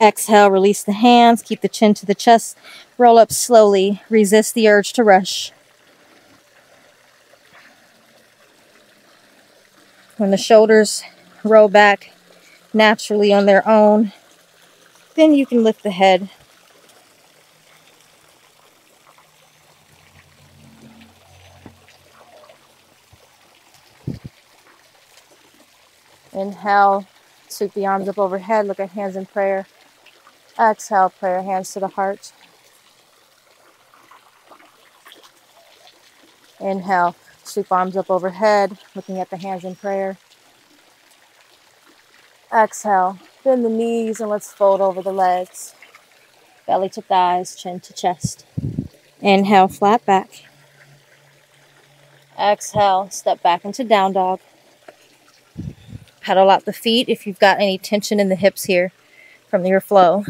Exhale, release the hands, keep the chin to the chest. Roll up slowly, resist the urge to rush. When the shoulders roll back naturally on their own, then you can lift the head. Inhale, sweep the arms up overhead, look at hands in prayer. Exhale, prayer, hands to the heart. Inhale, sweep arms up overhead, looking at the hands in prayer. Exhale, bend the knees and let's fold over the legs. Belly to thighs, chin to chest. Inhale, flat back. Exhale, step back into down dog. Pedal out the feet if you've got any tension in the hips here from your flow.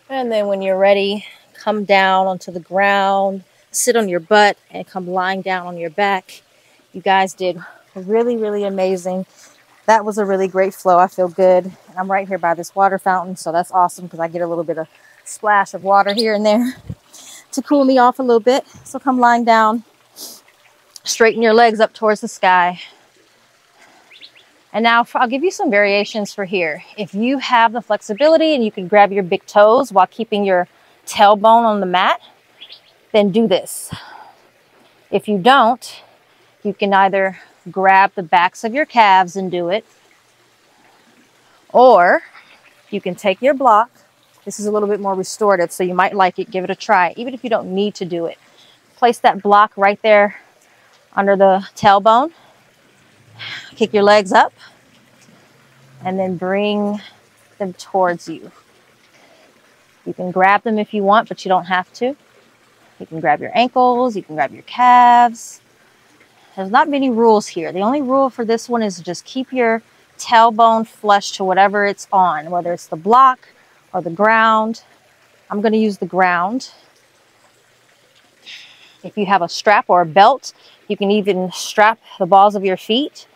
And then when you're ready, come down onto the ground, sit on your butt, and come lying down on your back. You guys did really, really amazing. That was a really great flow. I feel good. I'm right here by this water fountain, so that's awesome because I get a little bit of splash of water here and there to cool me off a little bit. So come lying down, straighten your legs up towards the sky. And now I'll give you some variations for here. If you have the flexibility and you can grab your big toes while keeping your tailbone on the mat, then do this. If you don't, you can either grab the backs of your calves and do it, or you can take your block. This is a little bit more restorative, so you might like it. Give it a try, even if you don't need to do it. Place that block right there under the tailbone. Kick your legs up, and then bring them towards you. You can grab them if you want, but you don't have to. You can grab your ankles, you can grab your calves. There's not many rules here. The only rule for this one is to just keep your tailbone flush to whatever it's on, whether it's the block or the ground. I'm going to use the ground. If you have a strap or a belt, you can even strap the balls of your feet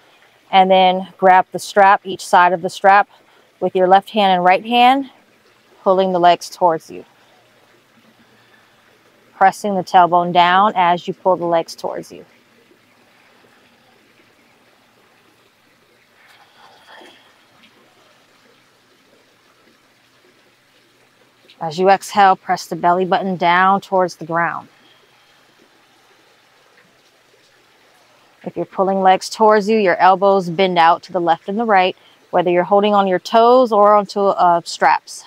and then grab the strap, each side of the strap, with your left hand and right hand, pulling the legs towards you. Pressing the tailbone down as you pull the legs towards you. As you exhale, press the belly button down towards the ground. If you're pulling legs towards you, your elbows bend out to the left and the right, whether you're holding on your toes or onto straps.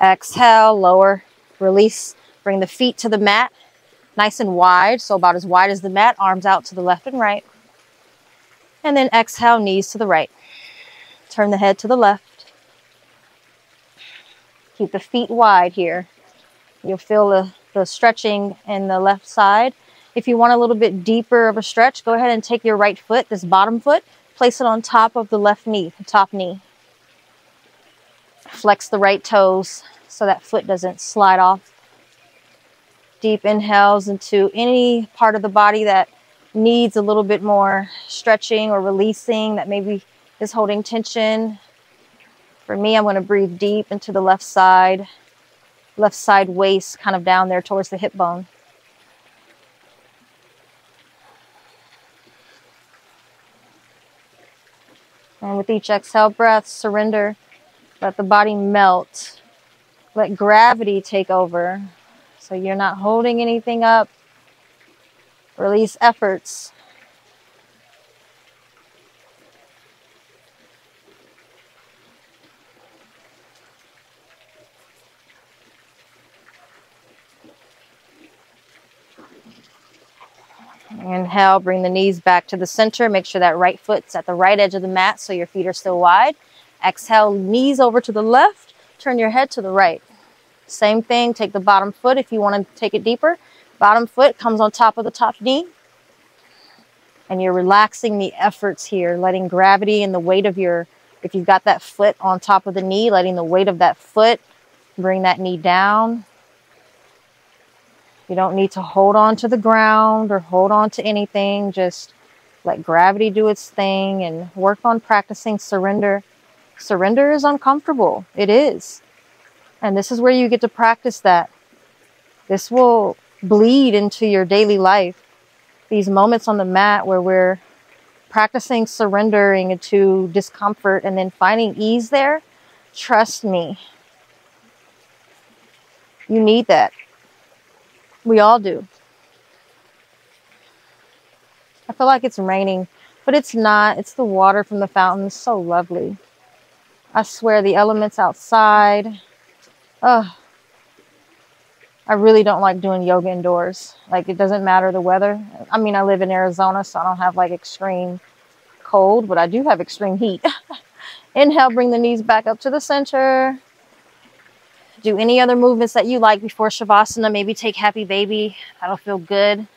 Exhale, lower, release, bring the feet to the mat, nice and wide, so about as wide as the mat, arms out to the left and right. And then exhale, knees to the right. Turn the head to the left. Keep the feet wide here. You'll feel the stretching in the left side. If you want a little bit deeper of a stretch, go ahead and take your right foot, this bottom foot, place it on top of the left knee, the top knee. Flex the right toes so that foot doesn't slide off. Deep inhales into any part of the body that needs a little bit more stretching or releasing, that maybe is holding tension. For me, I'm going to breathe deep into the left side waist, kind of down there towards the hip bone. And with each exhale breath, surrender. Let the body melt. Let gravity take over. So you're not holding anything up. Release efforts. Inhale, bring the knees back to the center. Make sure that right foot's at the right edge of the mat so your feet are still wide. Exhale, knees over to the left. Turn your head to the right. Same thing, take the bottom foot if you want to take it deeper. Bottom foot comes on top of the top knee. And you're relaxing the efforts here, letting gravity and the weight of if you've got that foot on top of the knee, letting the weight of that foot bring that knee down. You don't need to hold on to the ground or hold on to anything. Just let gravity do its thing and work on practicing surrender. Surrender is uncomfortable. It is. And this is where you get to practice that. This will bleed into your daily life. These moments on the mat where we're practicing surrendering into discomfort and then finding ease there. Trust me. You need that. We all do. I feel like it's raining, but it's not. It's the water from the fountain. It's so lovely. I swear the elements outside. I really don't like doing yoga indoors. Like, it doesn't matter the weather. I mean, I live in Arizona, so I don't have like extreme cold, but I do have extreme heat. Inhale, bring the knees back up to the center. Do any other movements that you like before Shavasana. Maybe take Happy Baby. That'll feel good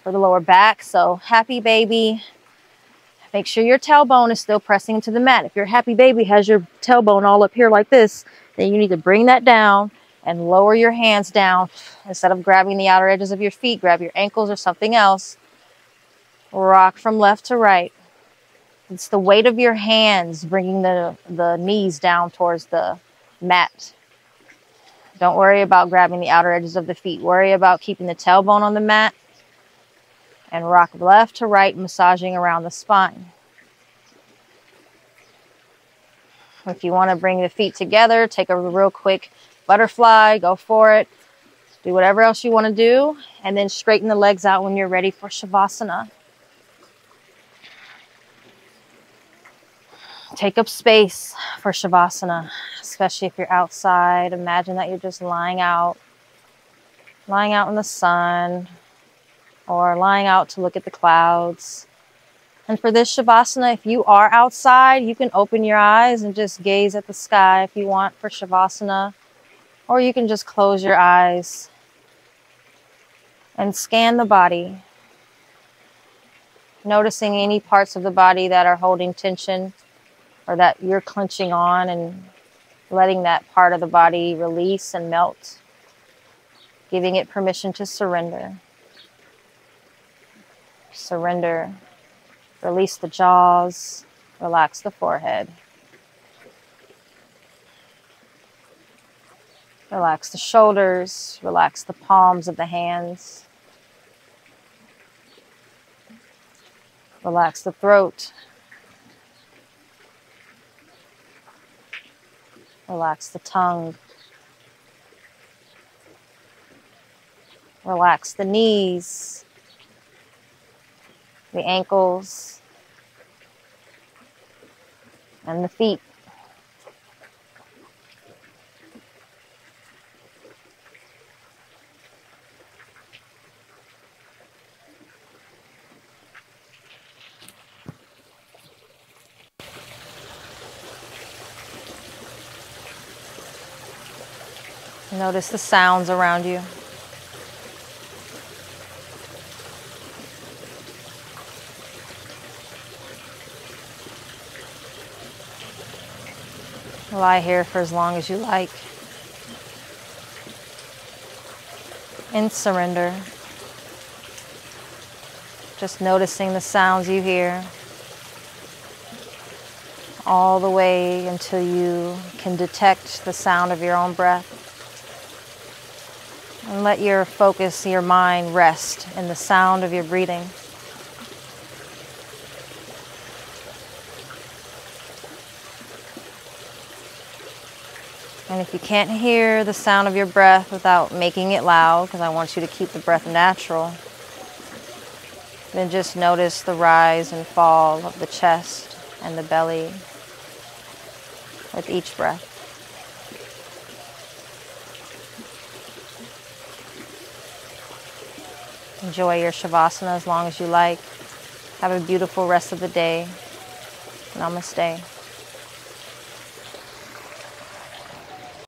for the lower back. So Happy Baby. Make sure your tailbone is still pressing into the mat. If your Happy Baby has your tailbone all up here like this, then you need to bring that down and lower your hands down. Instead of grabbing the outer edges of your feet, grab your ankles or something else. Rock from left to right. It's the weight of your hands bringing the knees down towards the mat. Don't worry about grabbing the outer edges of the feet. Worry about keeping the tailbone on the mat. And rock left to right, massaging around the spine. If you want to bring the feet together, take a real quick butterfly, go for it. Do whatever else you want to do, and then straighten the legs out when you're ready for Shavasana. Take up space for Shavasana, especially if you're outside. Imagine that you're just lying out in the sun, or lying out to look at the clouds. And for this Shavasana, if you are outside, you can open your eyes and just gaze at the sky if you want for Shavasana. Or you can just close your eyes and scan the body, noticing any parts of the body that are holding tension or that you're clenching on, and letting that part of the body release and melt, giving it permission to surrender. Surrender. Release the jaws. Relax the forehead. Relax the shoulders. Relax the palms of the hands. Relax the throat. Relax the tongue. Relax the knees, the ankles, and the feet. Notice the sounds around you. Lie here for as long as you like. In surrender. Just noticing the sounds you hear, all the way until you can detect the sound of your own breath. And let your focus, your mind rest in the sound of your breathing. And if you can't hear the sound of your breath without making it loud, because I want you to keep the breath natural, then just notice the rise and fall of the chest and the belly with each breath. Enjoy your Shavasana as long as you like. Have a beautiful rest of the day. Namaste.